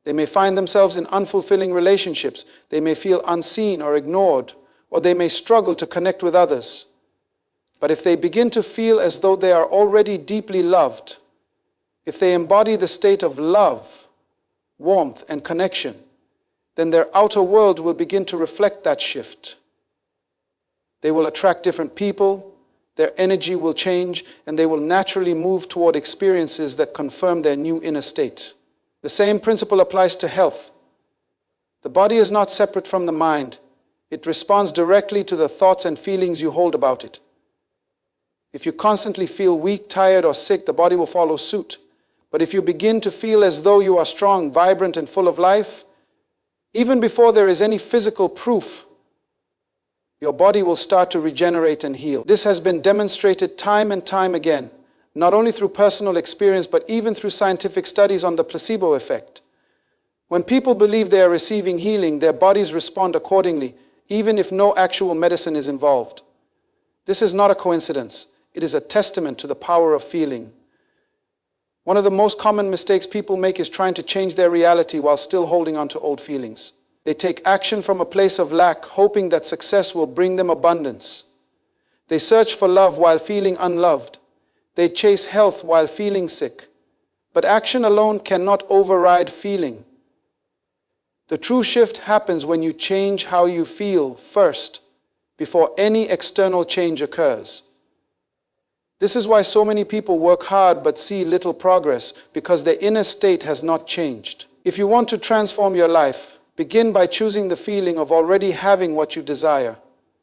They may find themselves in unfulfilling relationships. They may feel unseen or ignored, or they may struggle to connect with others. But if they begin to feel as though they are already deeply loved, if they embody the state of love, warmth, and connection, then their outer world will begin to reflect that shift. They will attract different people, their energy will change, and they will naturally move toward experiences that confirm their new inner state. The same principle applies to health. The body is not separate from the mind. It responds directly to the thoughts and feelings you hold about it. If you constantly feel weak, tired, or sick, the body will follow suit. But if you begin to feel as though you are strong, vibrant, and full of life, even before there is any physical proof, your body will start to regenerate and heal. This has been demonstrated time and time again, not only through personal experience, but even through scientific studies on the placebo effect. When people believe they are receiving healing, their bodies respond accordingly, even if no actual medicine is involved. This is not a coincidence. It is a testament to the power of feeling. One of the most common mistakes people make is trying to change their reality while still holding on to old feelings. They take action from a place of lack, hoping that success will bring them abundance. They search for love while feeling unloved. They chase health while feeling sick. But action alone cannot override feeling. The true shift happens when you change how you feel first, before any external change occurs. This is why so many people work hard but see little progress, because their inner state has not changed. If you want to transform your life, begin by choosing the feeling of already having what you desire.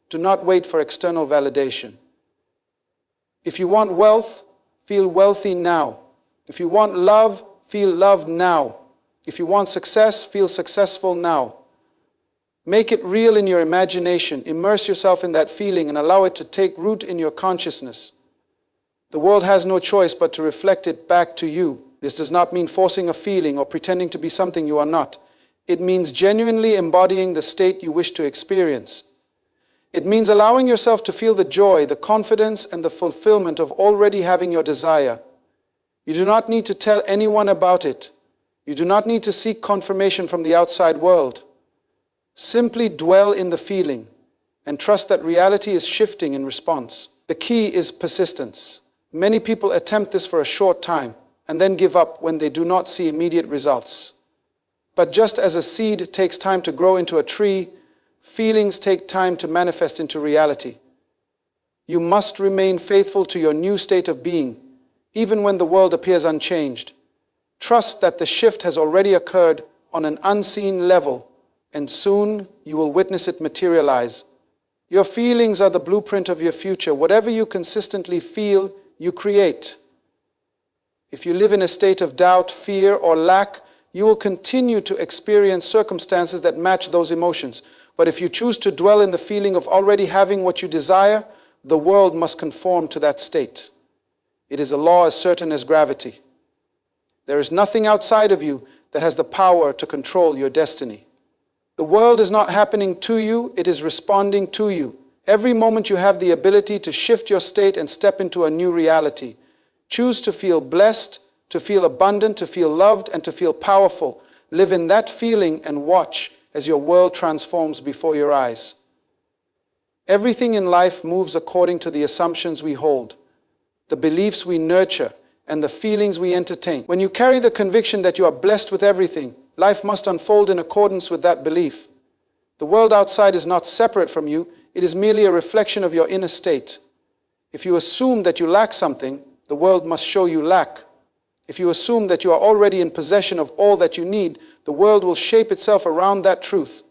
Do not wait for external validation. If you want wealth, feel wealthy now. If you want love, feel loved now. If you want success, feel successful now. Make it real in your imagination. Immerse yourself in that feeling and allow it to take root in your consciousness. The world has no choice but to reflect it back to you. This does not mean forcing a feeling or pretending to be something you are not. It means genuinely embodying the state you wish to experience. It means allowing yourself to feel the joy, the confidence, and the fulfillment of already having your desire. You do not need to tell anyone about it. You do not need to seek confirmation from the outside world. Simply dwell in the feeling and trust that reality is shifting in response. The key is persistence. Many people attempt this for a short time and then give up when they do not see immediate results. But just as a seed takes time to grow into a tree, feelings take time to manifest into reality. You must remain faithful to your new state of being, even when the world appears unchanged. Trust that the shift has already occurred on an unseen level, and soon you will witness it materialize. Your feelings are the blueprint of your future. Whatever you consistently feel, you create. If you live in a state of doubt, fear, or lack, you will continue to experience circumstances that match those emotions. But if you choose to dwell in the feeling of already having what you desire, the world must conform to that state. It is a law as certain as gravity. There is nothing outside of you that has the power to control your destiny. The world is not happening to you, it is responding to you. Every moment you have the ability to shift your state and step into a new reality. Choose to feel blessed, to feel abundant, to feel loved, and to feel powerful. Live in that feeling and watch as your world transforms before your eyes. Everything in life moves according to the assumptions we hold, the beliefs we nurture, and the feelings we entertain. When you carry the conviction that you are blessed with everything, life must unfold in accordance with that belief. The world outside is not separate from you, it is merely a reflection of your inner state. If you assume that you lack something, the world must show you lack. If you assume that you are already in possession of all that you need, the world will shape itself around that truth.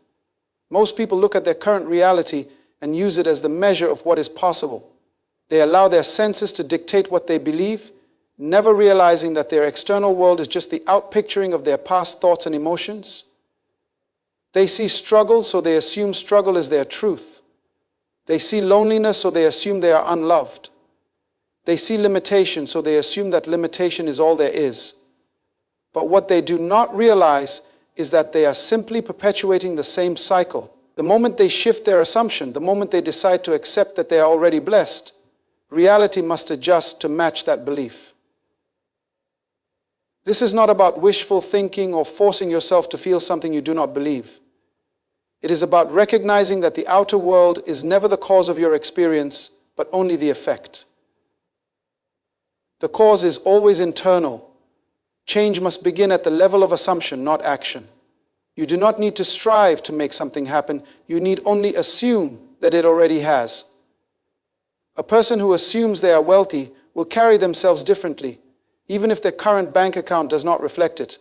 Most people look at their current reality and use it as the measure of what is possible. They allow their senses to dictate what they believe, never realizing that their external world is just the outpicturing of their past thoughts and emotions. They see struggle, so they assume struggle is their truth. They see loneliness, so they assume they are unloved. They see limitation, so they assume that limitation is all there is. But what they do not realize is that they are simply perpetuating the same cycle. The moment they shift their assumption, the moment they decide to accept that they are already blessed, reality must adjust to match that belief. This is not about wishful thinking or forcing yourself to feel something you do not believe. It is about recognizing that the outer world is never the cause of your experience, but only the effect. The cause is always internal. Change must begin at the level of assumption, not action. You do not need to strive to make something happen. You need only assume that it already has. A person who assumes they are wealthy will carry themselves differently, even if their current bank account does not reflect it.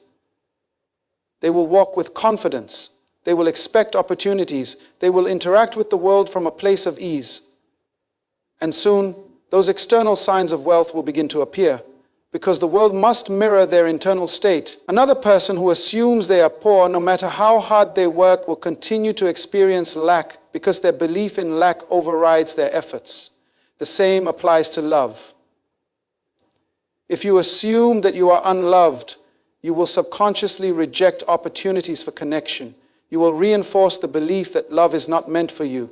They will walk with confidence. They will expect opportunities. They will interact with the world from a place of ease. And soon, those external signs of wealth will begin to appear, because the world must mirror their internal state. Another person who assumes they are poor, no matter how hard they work, will continue to experience lack because their belief in lack overrides their efforts. The same applies to love. If you assume that you are unloved, you will subconsciously reject opportunities for connection. You will reinforce the belief that love is not meant for you.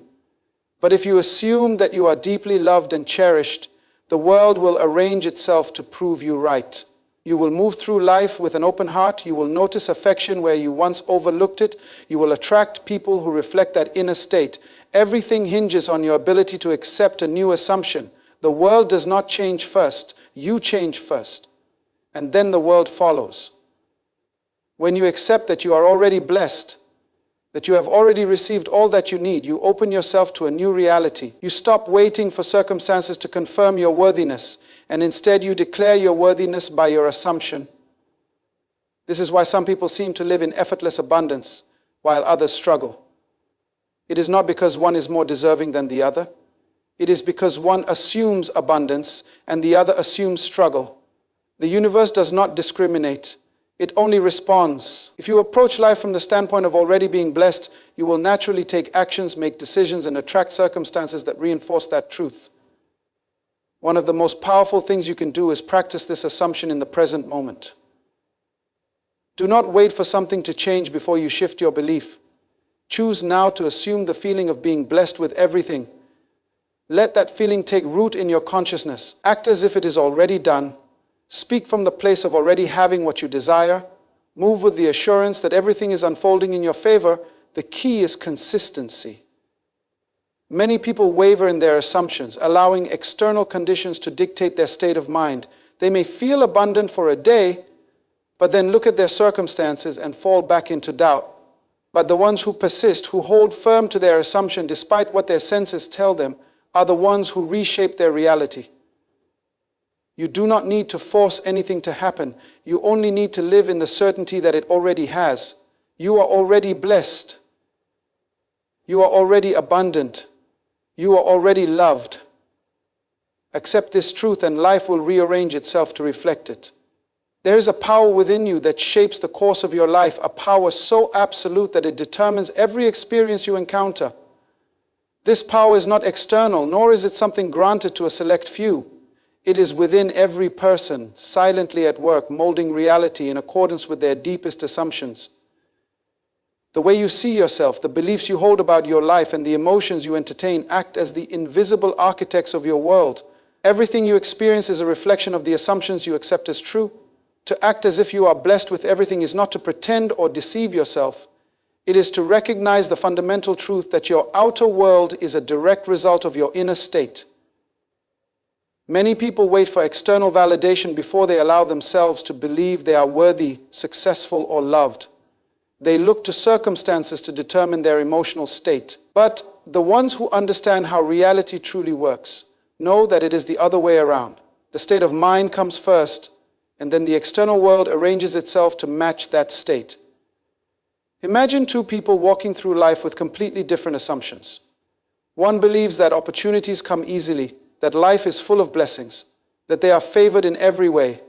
But if you assume that you are deeply loved and cherished, the world will arrange itself to prove you right. You will move through life with an open heart. You will notice affection where you once overlooked it. You will attract people who reflect that inner state. Everything hinges on your ability to accept a new assumption. The world does not change first. You change first. And then the world follows. When you accept that you are already blessed, that you have already received all that you need. You open yourself to a new reality. You stop waiting for circumstances to confirm your worthiness, and instead you declare your worthiness by your assumption. This is why some people seem to live in effortless abundance, while others struggle. It is not because one is more deserving than the other. It is because one assumes abundance and the other assumes struggle. The universe does not discriminate. It only responds. If you approach life from the standpoint of already being blessed, you will naturally take actions, make decisions, and attract circumstances that reinforce that truth. One of the most powerful things you can do is practice this assumption in the present moment. Do not wait for something to change before you shift your belief. Choose now to assume the feeling of being blessed with everything. Let that feeling take root in your consciousness. Act as if it is already done. Speak from the place of already having what you desire. Move with the assurance that everything is unfolding in your favor. The key is consistency. Many people waver in their assumptions, allowing external conditions to dictate their state of mind. They may feel abundant for a day, but then look at their circumstances and fall back into doubt. But the ones who persist, who hold firm to their assumption despite what their senses tell them, are the ones who reshape their reality. You do not need to force anything to happen. You only need to live in the certainty that it already has. You are already blessed. You are already abundant. You are already loved. Accept this truth and life will rearrange itself to reflect it. There is a power within you that shapes the course of your life, a power so absolute that it determines every experience you encounter. This power is not external, nor is it something granted to a select few. It is within every person, silently at work, molding reality in accordance with their deepest assumptions. The way you see yourself, the beliefs you hold about your life, and the emotions you entertain act as the invisible architects of your world. Everything you experience is a reflection of the assumptions you accept as true. To act as if you are blessed with everything is not to pretend or deceive yourself. It is to recognize the fundamental truth that your outer world is a direct result of your inner state. Many people wait for external validation before they allow themselves to believe they are worthy, successful, or loved. They look to circumstances to determine their emotional state. But the ones who understand how reality truly works know that it is the other way around. The state of mind comes first, and then the external world arranges itself to match that state. Imagine two people walking through life with completely different assumptions. One believes that opportunities come easily, that life is full of blessings, that they are favored in every way.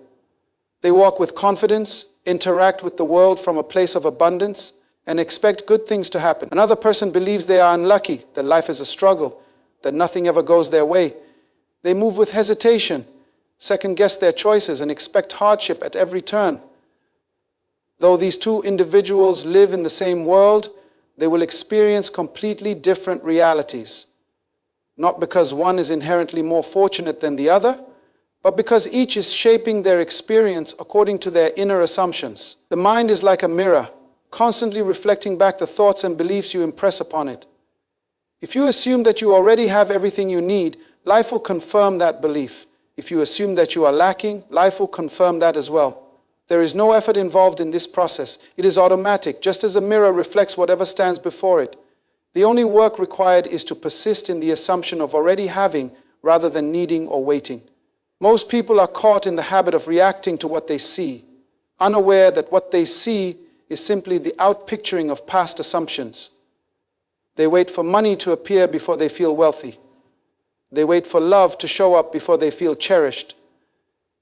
They walk with confidence, interact with the world from a place of abundance, and expect good things to happen. Another person believes they are unlucky, that life is a struggle, that nothing ever goes their way. They move with hesitation, second-guess their choices, and expect hardship at every turn. Though these two individuals live in the same world, they will experience completely different realities. Not because one is inherently more fortunate than the other, but because each is shaping their experience according to their inner assumptions. The mind is like a mirror, constantly reflecting back the thoughts and beliefs you impress upon it. If you assume that you already have everything you need, life will confirm that belief. If you assume that you are lacking, life will confirm that as well. There is no effort involved in this process. It is automatic, just as a mirror reflects whatever stands before it. The only work required is to persist in the assumption of already having rather than needing or waiting. Most people are caught in the habit of reacting to what they see, unaware that what they see is simply the outpicturing of past assumptions. They wait for money to appear before they feel wealthy. They wait for love to show up before they feel cherished.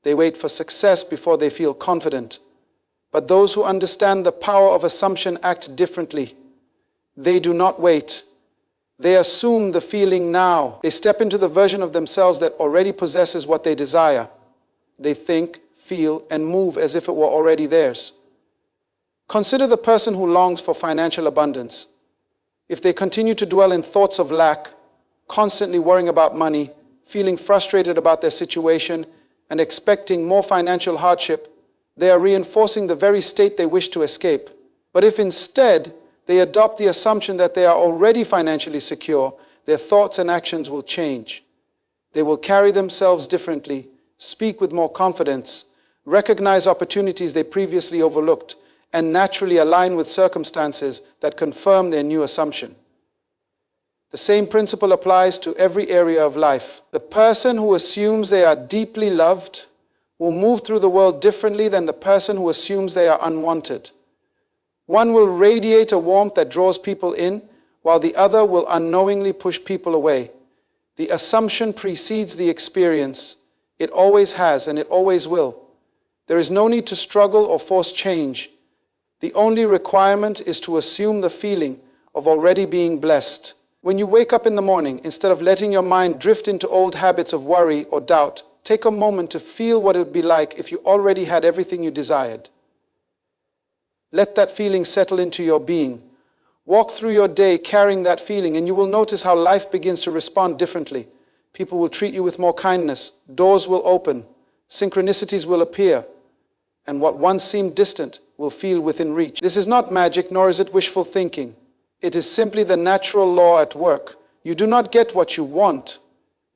They wait for success before they feel confident. But those who understand the power of assumption act differently. They do not wait. They assume the feeling now. They step into the version of themselves that already possesses what they desire. They think, feel, and move as if it were already theirs. Consider the person who longs for financial abundance. If they continue to dwell in thoughts of lack, constantly worrying about money, feeling frustrated about their situation, and expecting more financial hardship, they are reinforcing the very state they wish to escape. But if instead they adopt the assumption that they are already financially secure, their thoughts and actions will change. They will carry themselves differently, speak with more confidence, recognize opportunities they previously overlooked, and naturally align with circumstances that confirm their new assumption. The same principle applies to every area of life. The person who assumes they are deeply loved will move through the world differently than the person who assumes they are unwanted. One will radiate a warmth that draws people in, while the other will unknowingly push people away. The assumption precedes the experience. It always has and it always will. There is no need to struggle or force change. The only requirement is to assume the feeling of already being blessed. When you wake up in the morning, instead of letting your mind drift into old habits of worry or doubt, take a moment to feel what it would be like if you already had everything you desired. Let that feeling settle into your being. Walk through your day carrying that feeling, and you will notice how life begins to respond differently. People will treat you with more kindness. Doors will open. Synchronicities will appear. And what once seemed distant will feel within reach. This is not magic, nor is it wishful thinking. It is simply the natural law at work. You do not get what you want.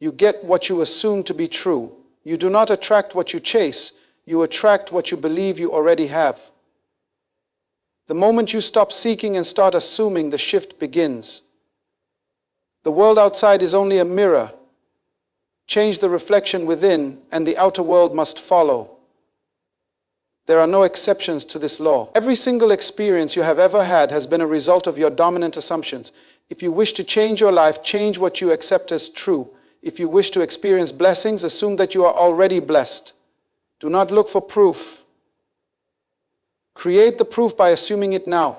You get what you assume to be true. You do not attract what you chase. You attract what you believe you already have. The moment you stop seeking and start assuming, the shift begins. The world outside is only a mirror. Change the reflection within, and the outer world must follow. There are no exceptions to this law. Every single experience you have ever had has been a result of your dominant assumptions. If you wish to change your life, change what you accept as true. If you wish to experience blessings, assume that you are already blessed. Do not look for proof. Create the proof by assuming it now.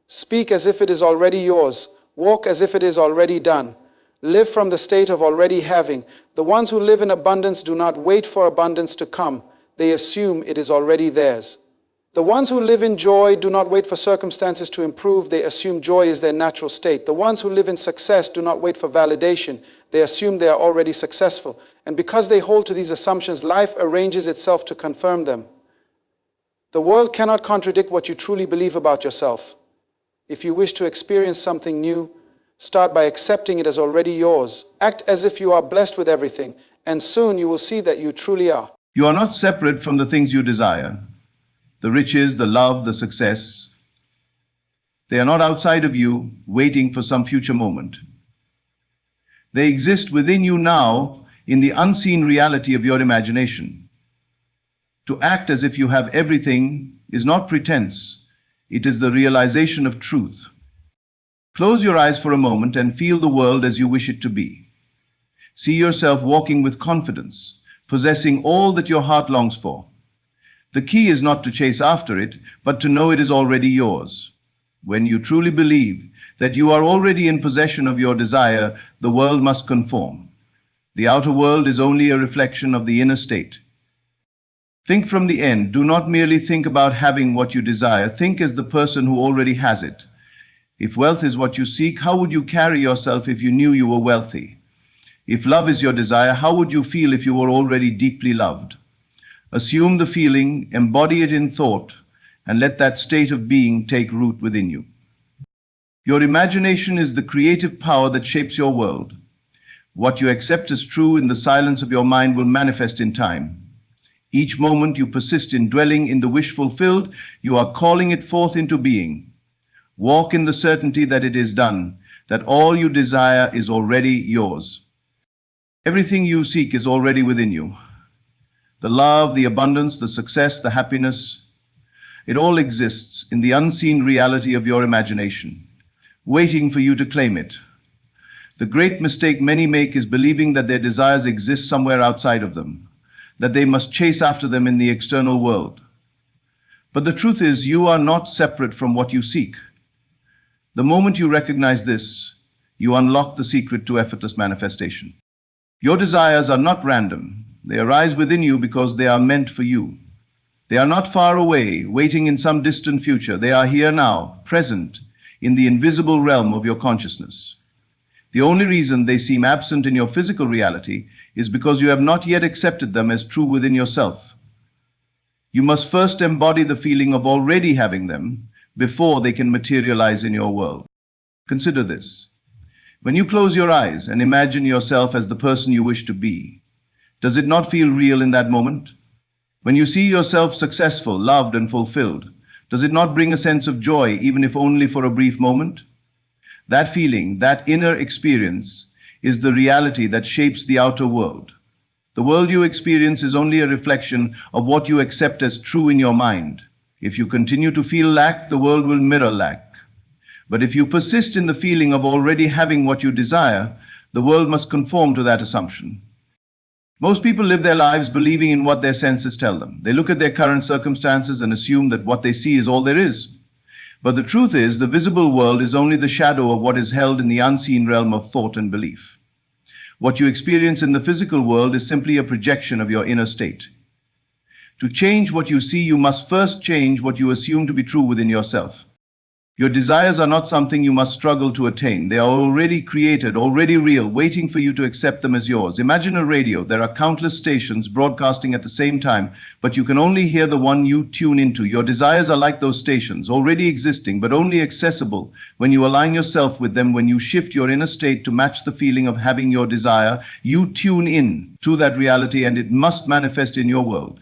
Speak as if it is already yours. Walk as if it is already done. Live from the state of already having. The ones who live in abundance do not wait for abundance to come. They assume it is already theirs. The ones who live in joy do not wait for circumstances to improve. They assume joy is their natural state. The ones who live in success do not wait for validation. They assume they are already successful. And because they hold to these assumptions, life arranges itself to confirm them. The world cannot contradict what you truly believe about yourself. If you wish to experience something new, start by accepting it as already yours. Act as if you are blessed with everything, and soon you will see that you truly are. You are not separate from the things you desire. The riches, the love, the success. They are not outside of you, waiting for some future moment. They exist within you now in the unseen reality of your imagination. To act as if you have everything is not pretense. It is the realization of truth. Close your eyes for a moment and feel the world as you wish it to be. See yourself walking with confidence, possessing all that your heart longs for. The key is not to chase after it, but to know it is already yours. When you truly believe that you are already in possession of your desire, the world must conform. The outer world is only a reflection of the inner state. Think from the end. Do not merely think about having what you desire. Think as the person who already has it. If wealth is what you seek, how would you carry yourself if you knew you were wealthy? If love is your desire, how would you feel if you were already deeply loved? Assume the feeling, embody it in thought, and let that state of being take root within you. Your imagination is the creative power that shapes your world. What you accept as true in the silence of your mind will manifest in time. Each moment you persist in dwelling in the wish fulfilled, you are calling it forth into being. Walk in the certainty that it is done, that all you desire is already yours. Everything you seek is already within you. The love, the abundance, the success, the happiness, it all exists in the unseen reality of your imagination, waiting for you to claim it. The great mistake many make is believing that their desires exist somewhere outside of them, that they must chase after them in the external world. But the truth is, you are not separate from what you seek. The moment you recognize this, you unlock the secret to effortless manifestation. Your desires are not random. They arise within you because they are meant for you. They are not far away, waiting in some distant future. They are here now, present, in the invisible realm of your consciousness. The only reason they seem absent in your physical reality is because you have not yet accepted them as true within yourself. You must first embody the feeling of already having them before they can materialize in your world. Consider this. When you close your eyes and imagine yourself as the person you wish to be, does it not feel real in that moment? When you see yourself successful, loved, and fulfilled, Does it not bring a sense of joy, even if only for a brief moment? That feeling, that inner experience, is the reality that shapes the outer world. The world you experience is only a reflection of what you accept as true in your mind. If you continue to feel lack, the world will mirror lack. But if you persist in the feeling of already having what you desire, the world must conform to that assumption. Most people live their lives believing in what their senses tell them. They look at their current circumstances and assume that what they see is all there is. But the truth is, the visible world is only the shadow of what is held in the unseen realm of thought and belief. What you experience in the physical world is simply a projection of your inner state. To change what you see, you must first change what you assume to be true within yourself. Your desires are not something you must struggle to attain. They are already created, already real, waiting for you to accept them as yours. Imagine a radio. There are countless stations broadcasting at the same time, but you can only hear the one you tune into. Your desires are like those stations, already existing, but only accessible when you align yourself with them. When you shift your inner state to match the feeling of having your desire, you tune in to that reality, and it must manifest in your world.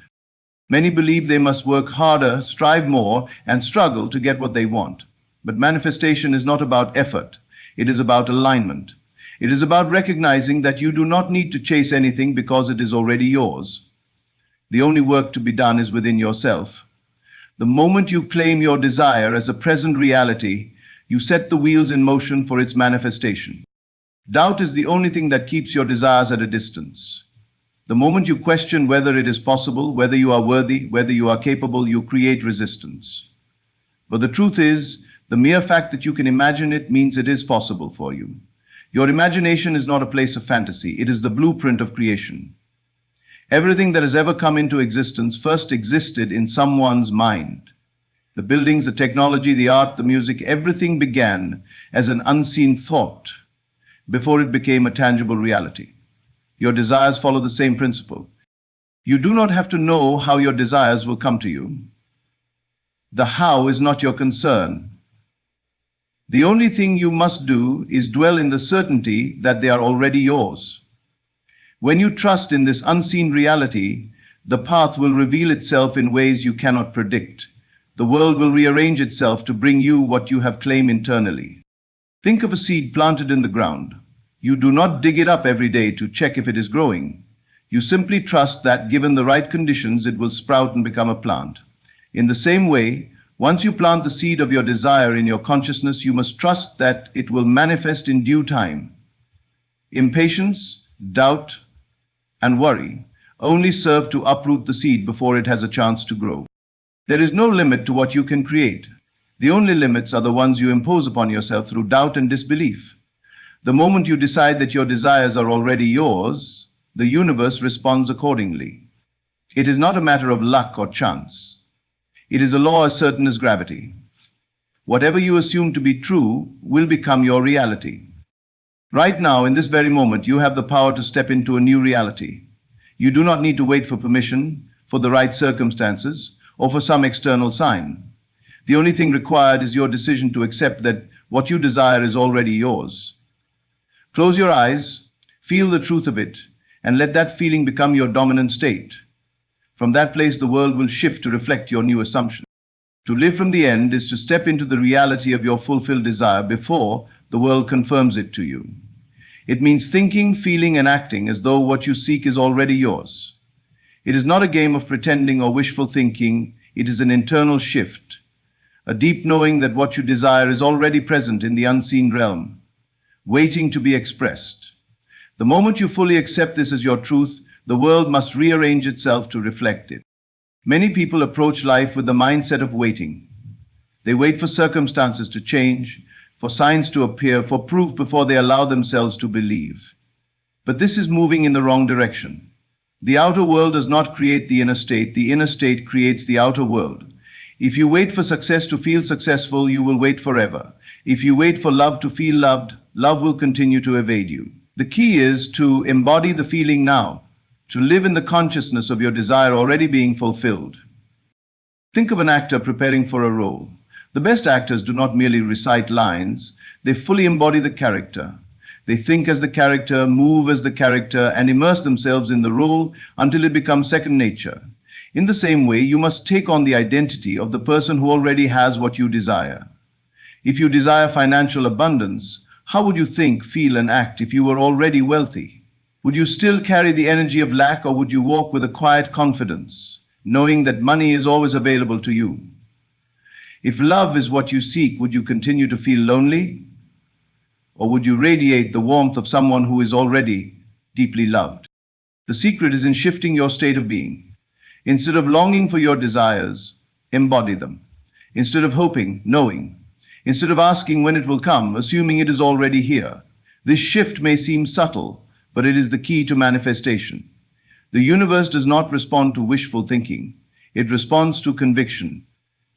Many believe they must work harder, strive more, and struggle to get what they want. But manifestation is not about effort. It is about alignment. It is about recognizing that you do not need to chase anything because it is already yours. The only work to be done is within yourself. The moment you claim your desire as a present reality, you set the wheels in motion for its manifestation. Doubt is the only thing that keeps your desires at a distance. The moment you question whether it is possible, whether you are worthy, whether you are capable, you create resistance. But the truth is, the mere fact that you can imagine it means it is possible for you. Your imagination is not a place of fantasy. It is the blueprint of creation. Everything that has ever come into existence first existed in someone's mind. The buildings, the technology, the art, the music, everything began as an unseen thought before it became a tangible reality. Your desires follow the same principle. You do not have to know how your desires will come to you. The how is not your concern. The only thing you must do is dwell in the certainty that they are already yours. When you trust in this unseen reality, the path will reveal itself in ways you cannot predict. The world will rearrange itself to bring you what you have claimed internally. Think of a seed planted in the ground. You do not dig it up every day to check if it is growing. You simply trust that, given the right conditions, it will sprout and become a plant. In the same way, once you plant the seed of your desire in your consciousness, you must trust that it will manifest in due time. Impatience, doubt, and worry only serve to uproot the seed before it has a chance to grow. There is no limit to what you can create. The only limits are the ones you impose upon yourself through doubt and disbelief. The moment you decide that your desires are already yours, the universe responds accordingly. It is not a matter of luck or chance. It is a law as certain as gravity. Whatever you assume to be true will become your reality. Right now, in this very moment, you have the power to step into a new reality. You do not need to wait for permission, for the right circumstances, or for some external sign. The only thing required is your decision to accept that what you desire is already yours. Close your eyes, feel the truth of it, and let that feeling become your dominant state. From that place, the world will shift to reflect your new assumption. To live from the end is to step into the reality of your fulfilled desire before the world confirms it to you. It means thinking, feeling, and acting as though what you seek is already yours. It is not a game of pretending or wishful thinking. It is an internal shift, a deep knowing that what you desire is already present in the unseen realm, waiting to be expressed. The moment you fully accept this as your truth, the world must rearrange itself to reflect it. Many people approach life with the mindset of waiting. They wait for circumstances to change, for signs to appear, for proof before they allow themselves to believe. But this is moving in the wrong direction. The outer world does not create the inner state creates the outer world. If you wait for success to feel successful, you will wait forever. If you wait for love to feel loved, love will continue to evade you. The key is to embody the feeling now, to live in the consciousness of your desire already being fulfilled. Think of an actor preparing for a role. The best actors do not merely recite lines, they fully embody the character. They think as the character, move as the character, and immerse themselves in the role until it becomes second nature. In the same way, you must take on the identity of the person who already has what you desire. If you desire financial abundance, how would you think, feel, and act if you were already wealthy? Would you still carry the energy of lack, or would you walk with a quiet confidence, knowing that money is always available to you? If love is what you seek, would you continue to feel lonely? Or would you radiate the warmth of someone who is already deeply loved? The secret is in shifting your state of being. Instead of longing for your desires, embody them. Instead of hoping, knowing. Instead of asking when it will come, assuming it is already here. This shift may seem subtle, but it is the key to manifestation. The universe does not respond to wishful thinking. It responds to conviction.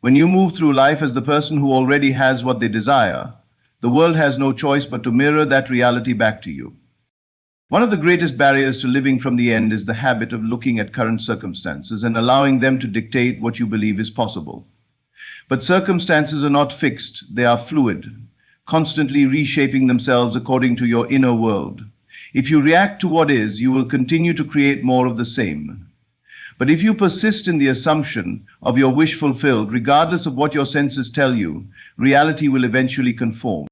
When you move through life as the person who already has what they desire, the world has no choice but to mirror that reality back to you. One of the greatest barriers to living from the end is the habit of looking at current circumstances and allowing them to dictate what you believe is possible. But circumstances are not fixed, they are fluid, constantly reshaping themselves according to your inner world. If you react to what is, you will continue to create more of the same. But if you persist in the assumption of your wish fulfilled, regardless of what your senses tell you, reality will eventually conform.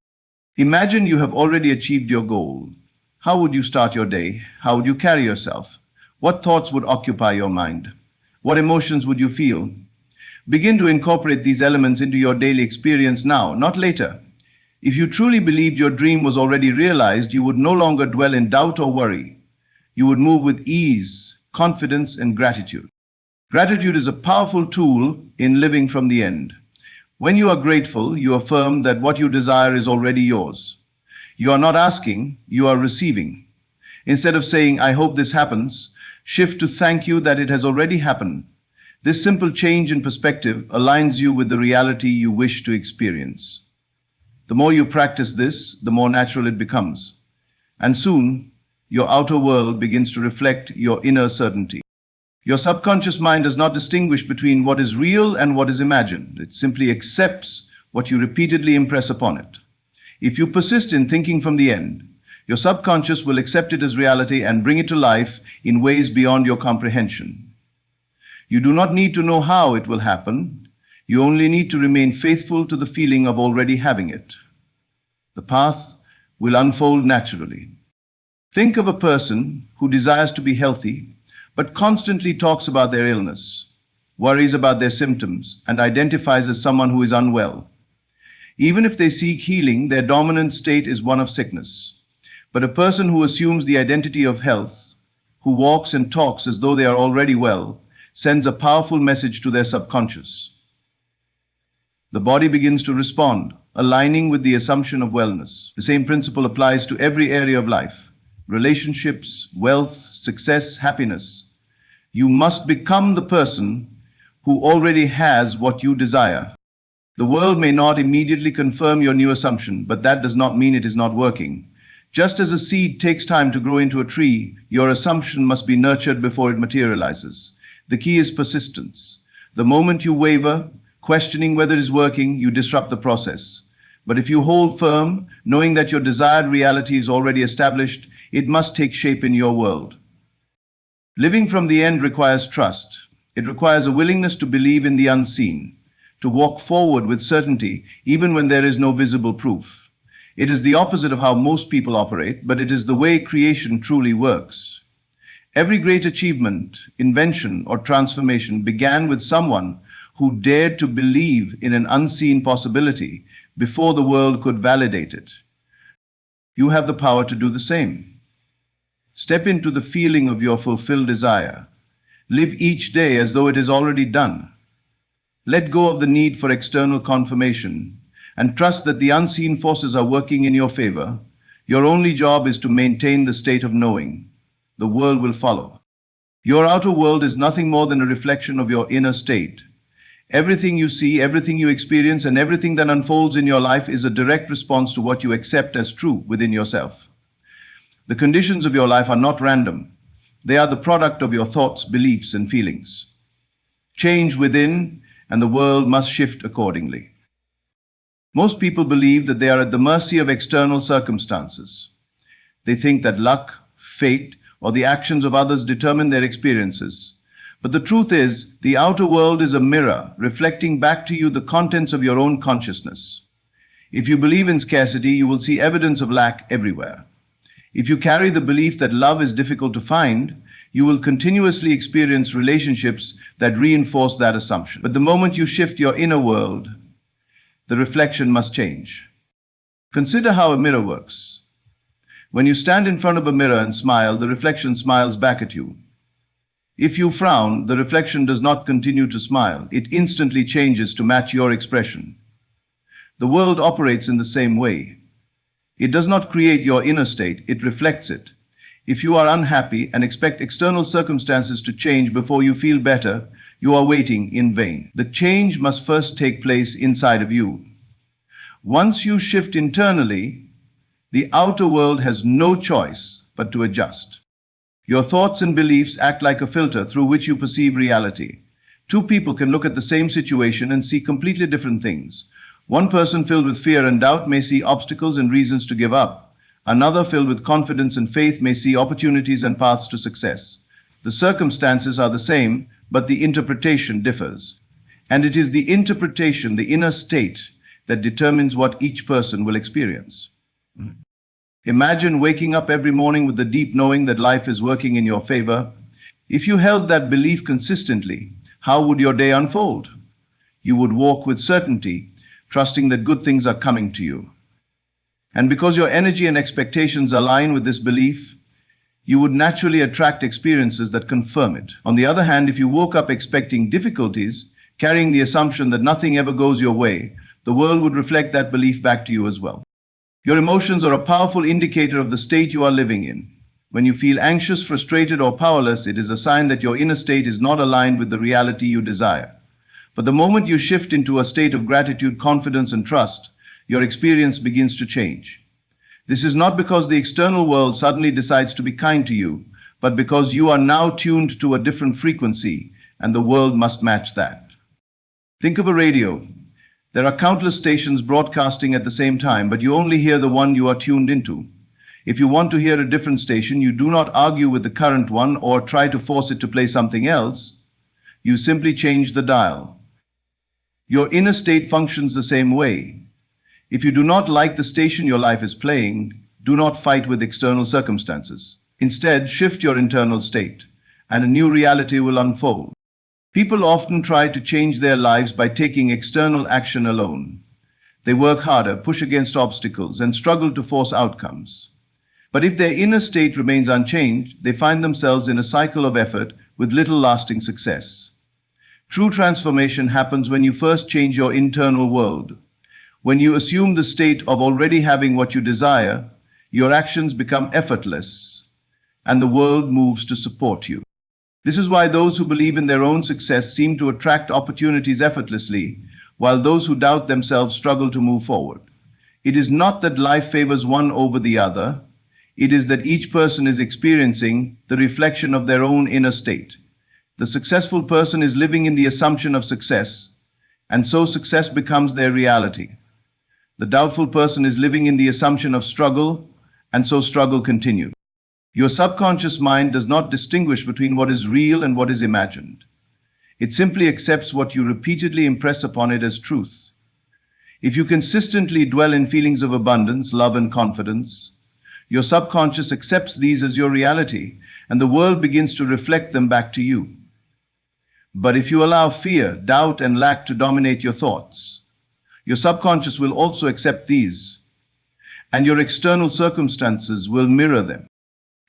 Imagine you have already achieved your goal. How would you start your day? How would you carry yourself? What thoughts would occupy your mind? What emotions would you feel? Begin to incorporate these elements into your daily experience now, not later. If you truly believed your dream was already realized, you would no longer dwell in doubt or worry. You would move with ease, confidence, and gratitude. Gratitude is a powerful tool in living from the end. When you are grateful, you affirm that what you desire is already yours. You are not asking, you are receiving. Instead of saying, I hope this happens, shift to thank you that it has already happened. This simple change in perspective aligns you with the reality you wish to experience. The more you practice this, the more natural it becomes. And soon, your outer world begins to reflect your inner certainty. Your subconscious mind does not distinguish between what is real and what is imagined. It simply accepts what you repeatedly impress upon it. If you persist in thinking from the end, your subconscious will accept it as reality and bring it to life in ways beyond your comprehension. You do not need to know how it will happen. You only need to remain faithful to the feeling of already having it. The path will unfold naturally. Think of a person who desires to be healthy, but constantly talks about their illness, worries about their symptoms, and identifies as someone who is unwell. Even if they seek healing, their dominant state is one of sickness. But a person who assumes the identity of health, who walks and talks as though they are already well, sends a powerful message to their subconscious. The body begins to respond, aligning with the assumption of wellness. The same principle applies to every area of life: relationships, wealth, success, happiness. You must become the person who already has what you desire. The world may not immediately confirm your new assumption, but that does not mean it is not working. Just as a seed takes time to grow into a tree, your assumption must be nurtured before it materializes. The key is persistence. The moment you waver, questioning whether it is working, you disrupt the process. But if you hold firm, knowing that your desired reality is already established, it must take shape in your world. Living from the end requires trust. It requires a willingness to believe in the unseen, to walk forward with certainty even when there is no visible proof. It is the opposite of how most people operate, but it is the way creation truly works. Every great achievement, invention, or transformation began with someone who dared to believe in an unseen possibility before the world could validate it. You have the power to do the same. Step into the feeling of your fulfilled desire. Live each day as though it is already done. Let go of the need for external confirmation and trust that the unseen forces are working in your favor. Your only job is to maintain the state of knowing. The world will follow. Your outer world is nothing more than a reflection of your inner state. Everything you see, everything you experience, and everything that unfolds in your life is a direct response to what you accept as true within yourself. The conditions of your life are not random. They are the product of your thoughts, beliefs, and feelings. Change within, and the world must shift accordingly. Most people believe that they are at the mercy of external circumstances. They think that luck, fate, or the actions of others determine their experiences. But the truth is, the outer world is a mirror reflecting back to you the contents of your own consciousness. If you believe in scarcity, you will see evidence of lack everywhere. If you carry the belief that love is difficult to find, you will continuously experience relationships that reinforce that assumption. But the moment you shift your inner world, the reflection must change. Consider how a mirror works. When you stand in front of a mirror and smile, the reflection smiles back at you. If you frown, the reflection does not continue to smile. It instantly changes to match your expression. The world operates in the same way. It does not create your inner state, it reflects it. If you are unhappy and expect external circumstances to change before you feel better, you are waiting in vain. The change must first take place inside of you. Once you shift internally, the outer world has no choice but to adjust. Your thoughts and beliefs act like a filter through which you perceive reality. Two people can look at the same situation and see completely different things. One person filled with fear and doubt may see obstacles and reasons to give up. Another filled with confidence and faith may see opportunities and paths to success. The circumstances are the same, but the interpretation differs. And it is the interpretation, the inner state, that determines what each person will experience. Imagine waking up every morning with the deep knowing that life is working in your favor. If you held that belief consistently, how would your day unfold? You would walk with certainty, trusting that good things are coming to you. And because your energy and expectations align with this belief, you would naturally attract experiences that confirm it. On the other hand, if you woke up expecting difficulties, carrying the assumption that nothing ever goes your way, the world would reflect that belief back to you as well. Your emotions are a powerful indicator of the state you are living in. When you feel anxious, frustrated, or powerless, it is a sign that your inner state is not aligned with the reality you desire. But the moment you shift into a state of gratitude, confidence, and trust, your experience begins to change. This is not because the external world suddenly decides to be kind to you, but because you are now tuned to a different frequency, and the world must match that. Think of a radio. There are countless stations broadcasting at the same time, but you only hear the one you are tuned into. If you want to hear a different station, you do not argue with the current one or try to force it to play something else. You simply change the dial. Your inner state functions the same way. If you do not like the station your life is playing, do not fight with external circumstances. Instead, shift your internal state, and a new reality will unfold. People often try to change their lives by taking external action alone. They work harder, push against obstacles, and struggle to force outcomes. But if their inner state remains unchanged, they find themselves in a cycle of effort with little lasting success. True transformation happens when you first change your internal world. When you assume the state of already having what you desire, your actions become effortless, and the world moves to support you. This is why those who believe in their own success seem to attract opportunities effortlessly, while those who doubt themselves struggle to move forward. It is not that life favors one over the other. It is that each person is experiencing the reflection of their own inner state. The successful person is living in the assumption of success, and so success becomes their reality. The doubtful person is living in the assumption of struggle, and so struggle continues. Your subconscious mind does not distinguish between what is real and what is imagined. It simply accepts what you repeatedly impress upon it as truth. If you consistently dwell in feelings of abundance, love, and confidence, your subconscious accepts these as your reality, and the world begins to reflect them back to you. But if you allow fear, doubt, and lack to dominate your thoughts, your subconscious will also accept these, and your external circumstances will mirror them.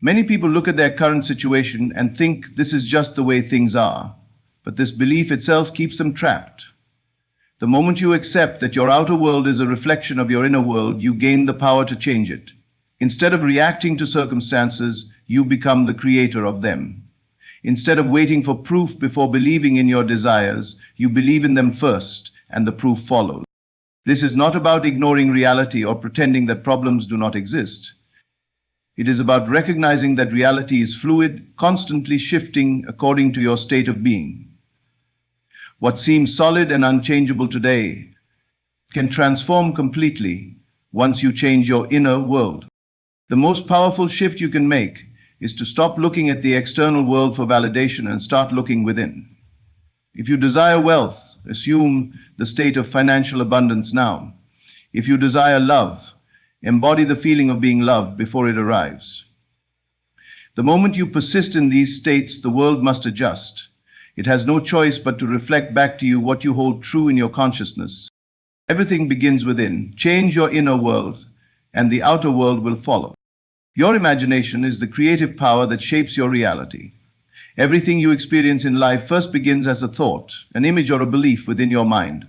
Many people look at their current situation and think this is just the way things are, but this belief itself keeps them trapped. The moment you accept that your outer world is a reflection of your inner world, you gain the power to change it. Instead of reacting to circumstances, you become the creator of them. Instead of waiting for proof before believing in your desires, you believe in them first, and the proof follows. This is not about ignoring reality or pretending that problems do not exist. It is about recognizing that reality is fluid, constantly shifting according to your state of being. What seems solid and unchangeable today can transform completely once you change your inner world. The most powerful shift you can make is to stop looking at the external world for validation and start looking within. If you desire wealth, assume the state of financial abundance now. If you desire love, embody the feeling of being loved before it arrives. The moment you persist in these states, the world must adjust. It has no choice but to reflect back to you what you hold true in your consciousness. Everything begins within. Change your inner world, and the outer world will follow. Your imagination is the creative power that shapes your reality. Everything you experience in life first begins as a thought, an image, or a belief within your mind.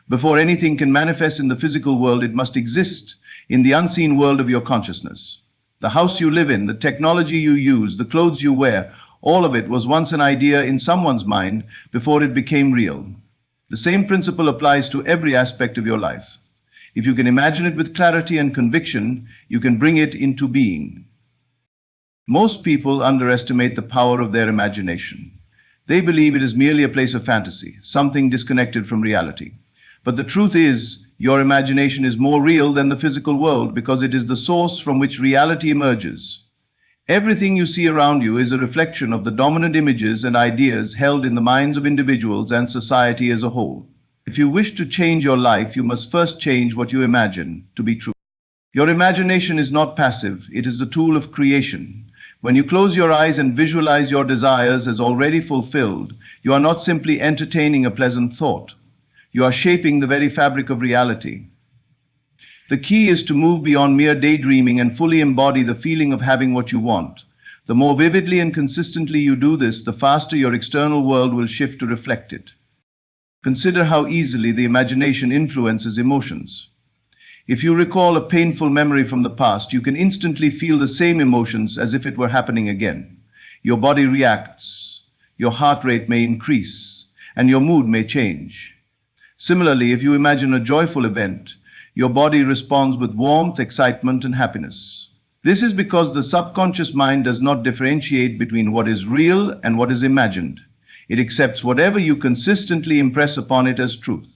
Before anything can manifest in the physical world, it must exist in the unseen world of your consciousness. The house you live in, the technology you use, the clothes you wear, all of it was once an idea in someone's mind before it became real. The same principle applies to every aspect of your life. If you can imagine it with clarity and conviction, you can bring it into being. Most people underestimate the power of their imagination. They believe it is merely a place of fantasy, something disconnected from reality. But the truth is, your imagination is more real than the physical world because it is the source from which reality emerges. Everything you see around you is a reflection of the dominant images and ideas held in the minds of individuals and society as a whole. If you wish to change your life, you must first change what you imagine to be true. Your imagination is not passive, it is the tool of creation. When you close your eyes and visualize your desires as already fulfilled, you are not simply entertaining a pleasant thought. You are shaping the very fabric of reality. The key is to move beyond mere daydreaming and fully embody the feeling of having what you want. The more vividly and consistently you do this, the faster your external world will shift to reflect it. Consider how easily the imagination influences emotions. If you recall a painful memory from the past, you can instantly feel the same emotions as if it were happening again. Your body reacts, your heart rate may increase, and your mood may change. Similarly, if you imagine a joyful event, your body responds with warmth, excitement, and happiness. This is because the subconscious mind does not differentiate between what is real and what is imagined. It accepts whatever you consistently impress upon it as truth.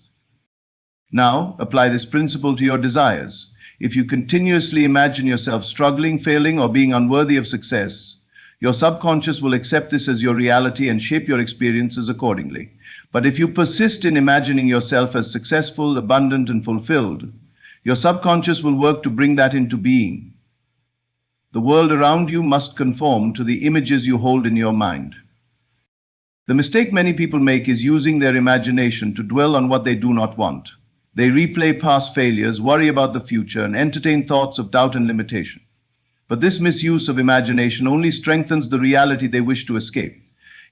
Now, apply this principle to your desires. If you continuously imagine yourself struggling, failing, or being unworthy of success, your subconscious will accept this as your reality and shape your experiences accordingly. But if you persist in imagining yourself as successful, abundant, and fulfilled, your subconscious will work to bring that into being. The world around you must conform to the images you hold in your mind. The mistake many people make is using their imagination to dwell on what they do not want. They replay past failures, worry about the future, and entertain thoughts of doubt and limitation. But this misuse of imagination only strengthens the reality they wish to escape.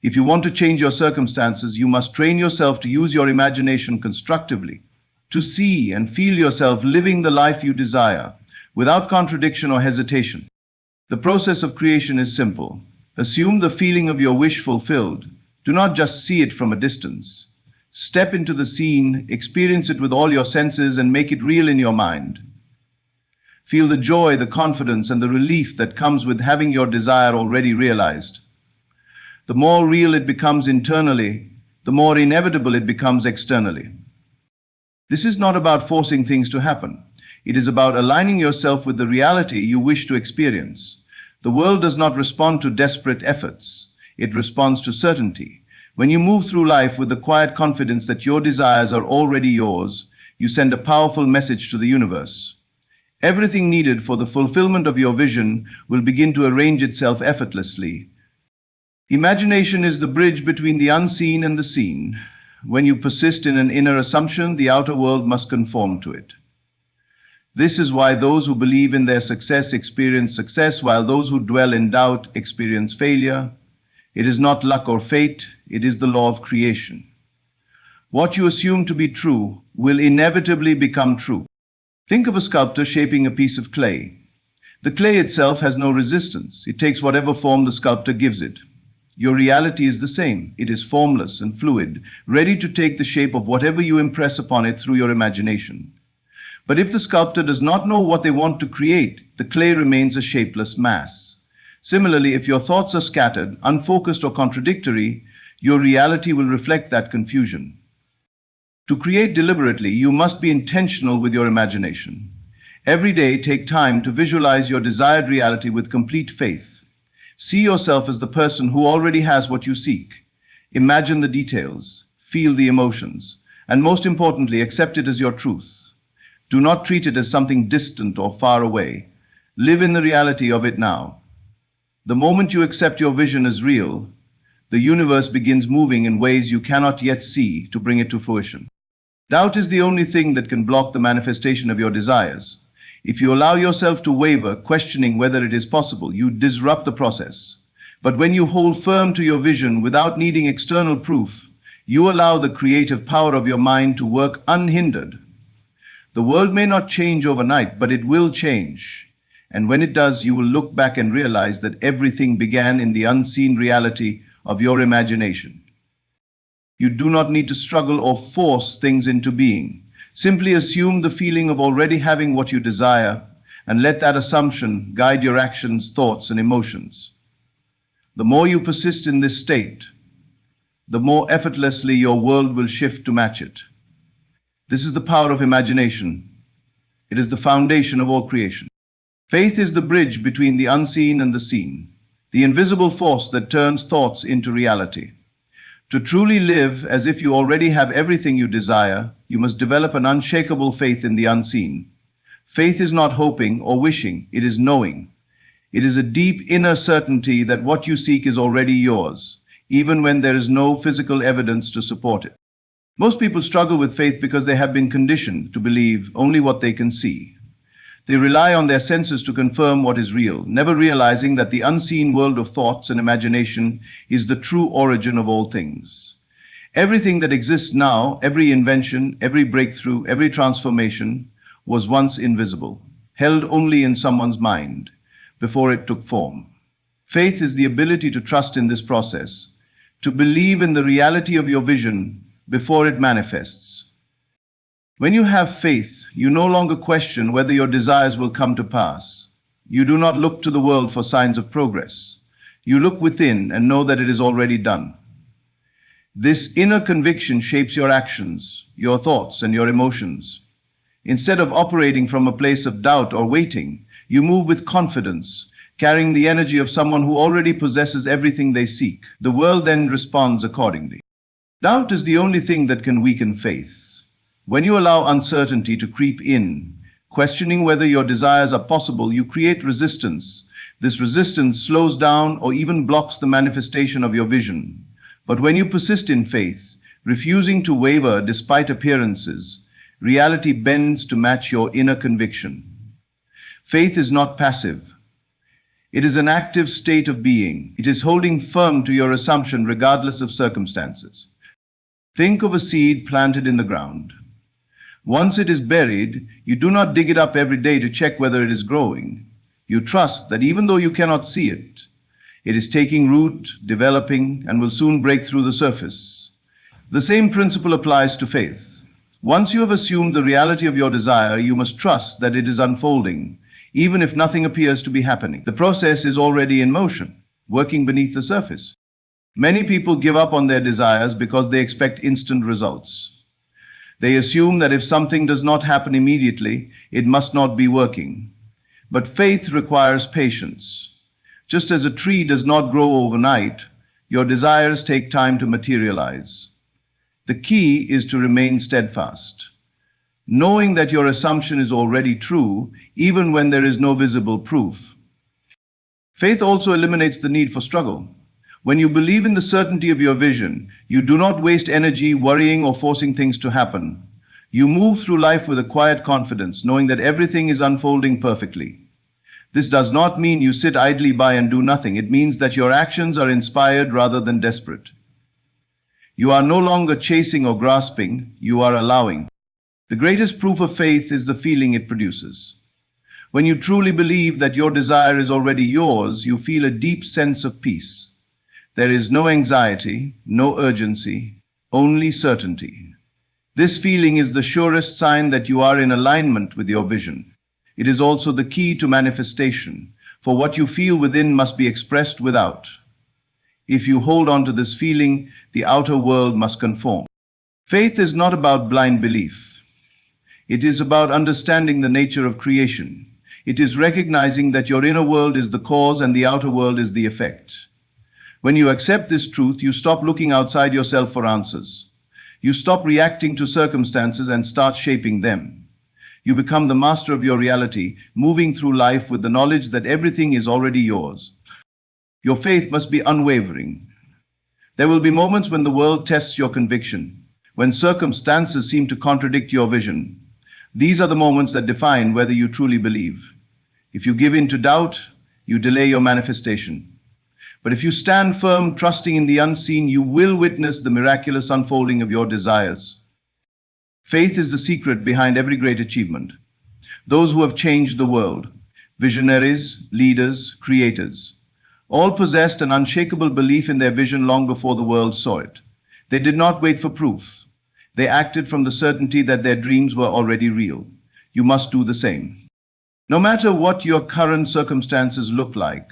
If you want to change your circumstances, you must train yourself to use your imagination constructively, to see and feel yourself living the life you desire, without contradiction or hesitation. The process of creation is simple. Assume the feeling of your wish fulfilled. Do not just see it from a distance. Step into the scene, experience it with all your senses, and make it real in your mind. Feel the joy, the confidence, and the relief that comes with having your desire already realized. The more real it becomes internally, the more inevitable it becomes externally. This is not about forcing things to happen. It is about aligning yourself with the reality you wish to experience. The world does not respond to desperate efforts. It responds to certainty. When you move through life with the quiet confidence that your desires are already yours, you send a powerful message to the universe. Everything needed for the fulfillment of your vision will begin to arrange itself effortlessly. Imagination is the bridge between the unseen and the seen. When you persist in an inner assumption, the outer world must conform to it. This is why those who believe in their success experience success, while those who dwell in doubt experience failure. It is not luck or fate, it is the law of creation. What you assume to be true will inevitably become true. Think of a sculptor shaping a piece of clay. The clay itself has no resistance. It takes whatever form the sculptor gives it. Your reality is the same. It is formless and fluid, ready to take the shape of whatever you impress upon it through your imagination. But if the sculptor does not know what they want to create, the clay remains a shapeless mass. Similarly, if your thoughts are scattered, unfocused, or contradictory, your reality will reflect that confusion. To create deliberately, you must be intentional with your imagination. Every day, take time to visualize your desired reality with complete faith. See yourself as the person who already has what you seek. Imagine the details, feel the emotions, and most importantly, accept it as your truth. Do not treat it as something distant or far away. Live in the reality of it now. The moment you accept your vision as real, the universe begins moving in ways you cannot yet see to bring it to fruition. Doubt is the only thing that can block the manifestation of your desires. If you allow yourself to waver, questioning whether it is possible, you disrupt the process. But when you hold firm to your vision without needing external proof, you allow the creative power of your mind to work unhindered. The world may not change overnight, but it will change. And when it does, you will look back and realize that everything began in the unseen reality of your imagination. You do not need to struggle or force things into being. Simply assume the feeling of already having what you desire and let that assumption guide your actions, thoughts, and emotions. The more you persist in this state, the more effortlessly your world will shift to match it. This is the power of imagination. It is the foundation of all creation. Faith is the bridge between the unseen and the seen, the invisible force that turns thoughts into reality. To truly live as if you already have everything you desire, you must develop an unshakable faith in the unseen. Faith is not hoping or wishing, it is knowing. It is a deep inner certainty that what you seek is already yours, even when there is no physical evidence to support it. Most people struggle with faith because they have been conditioned to believe only what they can see. They rely on their senses to confirm what is real, never realizing that the unseen world of thoughts and imagination is the true origin of all things. Everything that exists now, every invention, every breakthrough, every transformation, was once invisible, held only in someone's mind, before it took form. Faith is the ability to trust in this process, to believe in the reality of your vision before it manifests. When you have faith, you no longer question whether your desires will come to pass. You do not look to the world for signs of progress. You look within and know that it is already done. This inner conviction shapes your actions, your thoughts, and your emotions. Instead of operating from a place of doubt or waiting, you move with confidence, carrying the energy of someone who already possesses everything they seek. The world then responds accordingly. Doubt is the only thing that can weaken faith. When you allow uncertainty to creep in, questioning whether your desires are possible, you create resistance. This resistance slows down or even blocks the manifestation of your vision. But when you persist in faith, refusing to waver despite appearances, reality bends to match your inner conviction. Faith is not passive. It is an active state of being. It is holding firm to your assumption regardless of circumstances. Think of a seed planted in the ground. Once it is buried, you do not dig it up every day to check whether it is growing. You trust that even though you cannot see it, it is taking root, developing, and will soon break through the surface. The same principle applies to faith. Once you have assumed the reality of your desire, you must trust that it is unfolding, even if nothing appears to be happening. The process is already in motion, working beneath the surface. Many people give up on their desires because they expect instant results. They assume that if something does not happen immediately, it must not be working. But faith requires patience. Just as a tree does not grow overnight, your desires take time to materialize. The key is to remain steadfast, knowing that your assumption is already true, even when there is no visible proof. Faith also eliminates the need for struggle. When you believe in the certainty of your vision, you do not waste energy worrying or forcing things to happen. You move through life with a quiet confidence, knowing that everything is unfolding perfectly. This does not mean you sit idly by and do nothing. It means that your actions are inspired rather than desperate. You are no longer chasing or grasping, you are allowing. The greatest proof of faith is the feeling it produces. When you truly believe that your desire is already yours, you feel a deep sense of peace. There is no anxiety, no urgency, only certainty. This feeling is the surest sign that you are in alignment with your vision. It is also the key to manifestation, for what you feel within must be expressed without. If you hold on to this feeling, the outer world must conform. Faith is not about blind belief. It is about understanding the nature of creation. It is recognizing that your inner world is the cause and the outer world is the effect. When you accept this truth, you stop looking outside yourself for answers. You stop reacting to circumstances and start shaping them. You become the master of your reality, moving through life with the knowledge that everything is already yours. Your faith must be unwavering. There will be moments when the world tests your conviction, when circumstances seem to contradict your vision. These are the moments that define whether you truly believe. If you give in to doubt, you delay your manifestation. But if you stand firm, trusting in the unseen, you will witness the miraculous unfolding of your desires. Faith is the secret behind every great achievement. Those who have changed the world, visionaries, leaders, creators, all possessed an unshakable belief in their vision long before the world saw it. They did not wait for proof. They acted from the certainty that their dreams were already real. You must do the same. No matter what your current circumstances look like,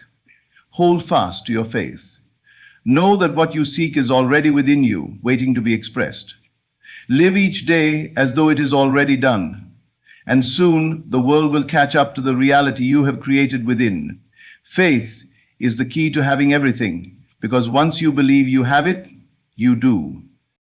hold fast to your faith. Know that what you seek is already within you, waiting to be expressed. Live each day as though it is already done, and soon the world will catch up to the reality you have created within. Faith is the key to having everything, because once you believe you have it, you do.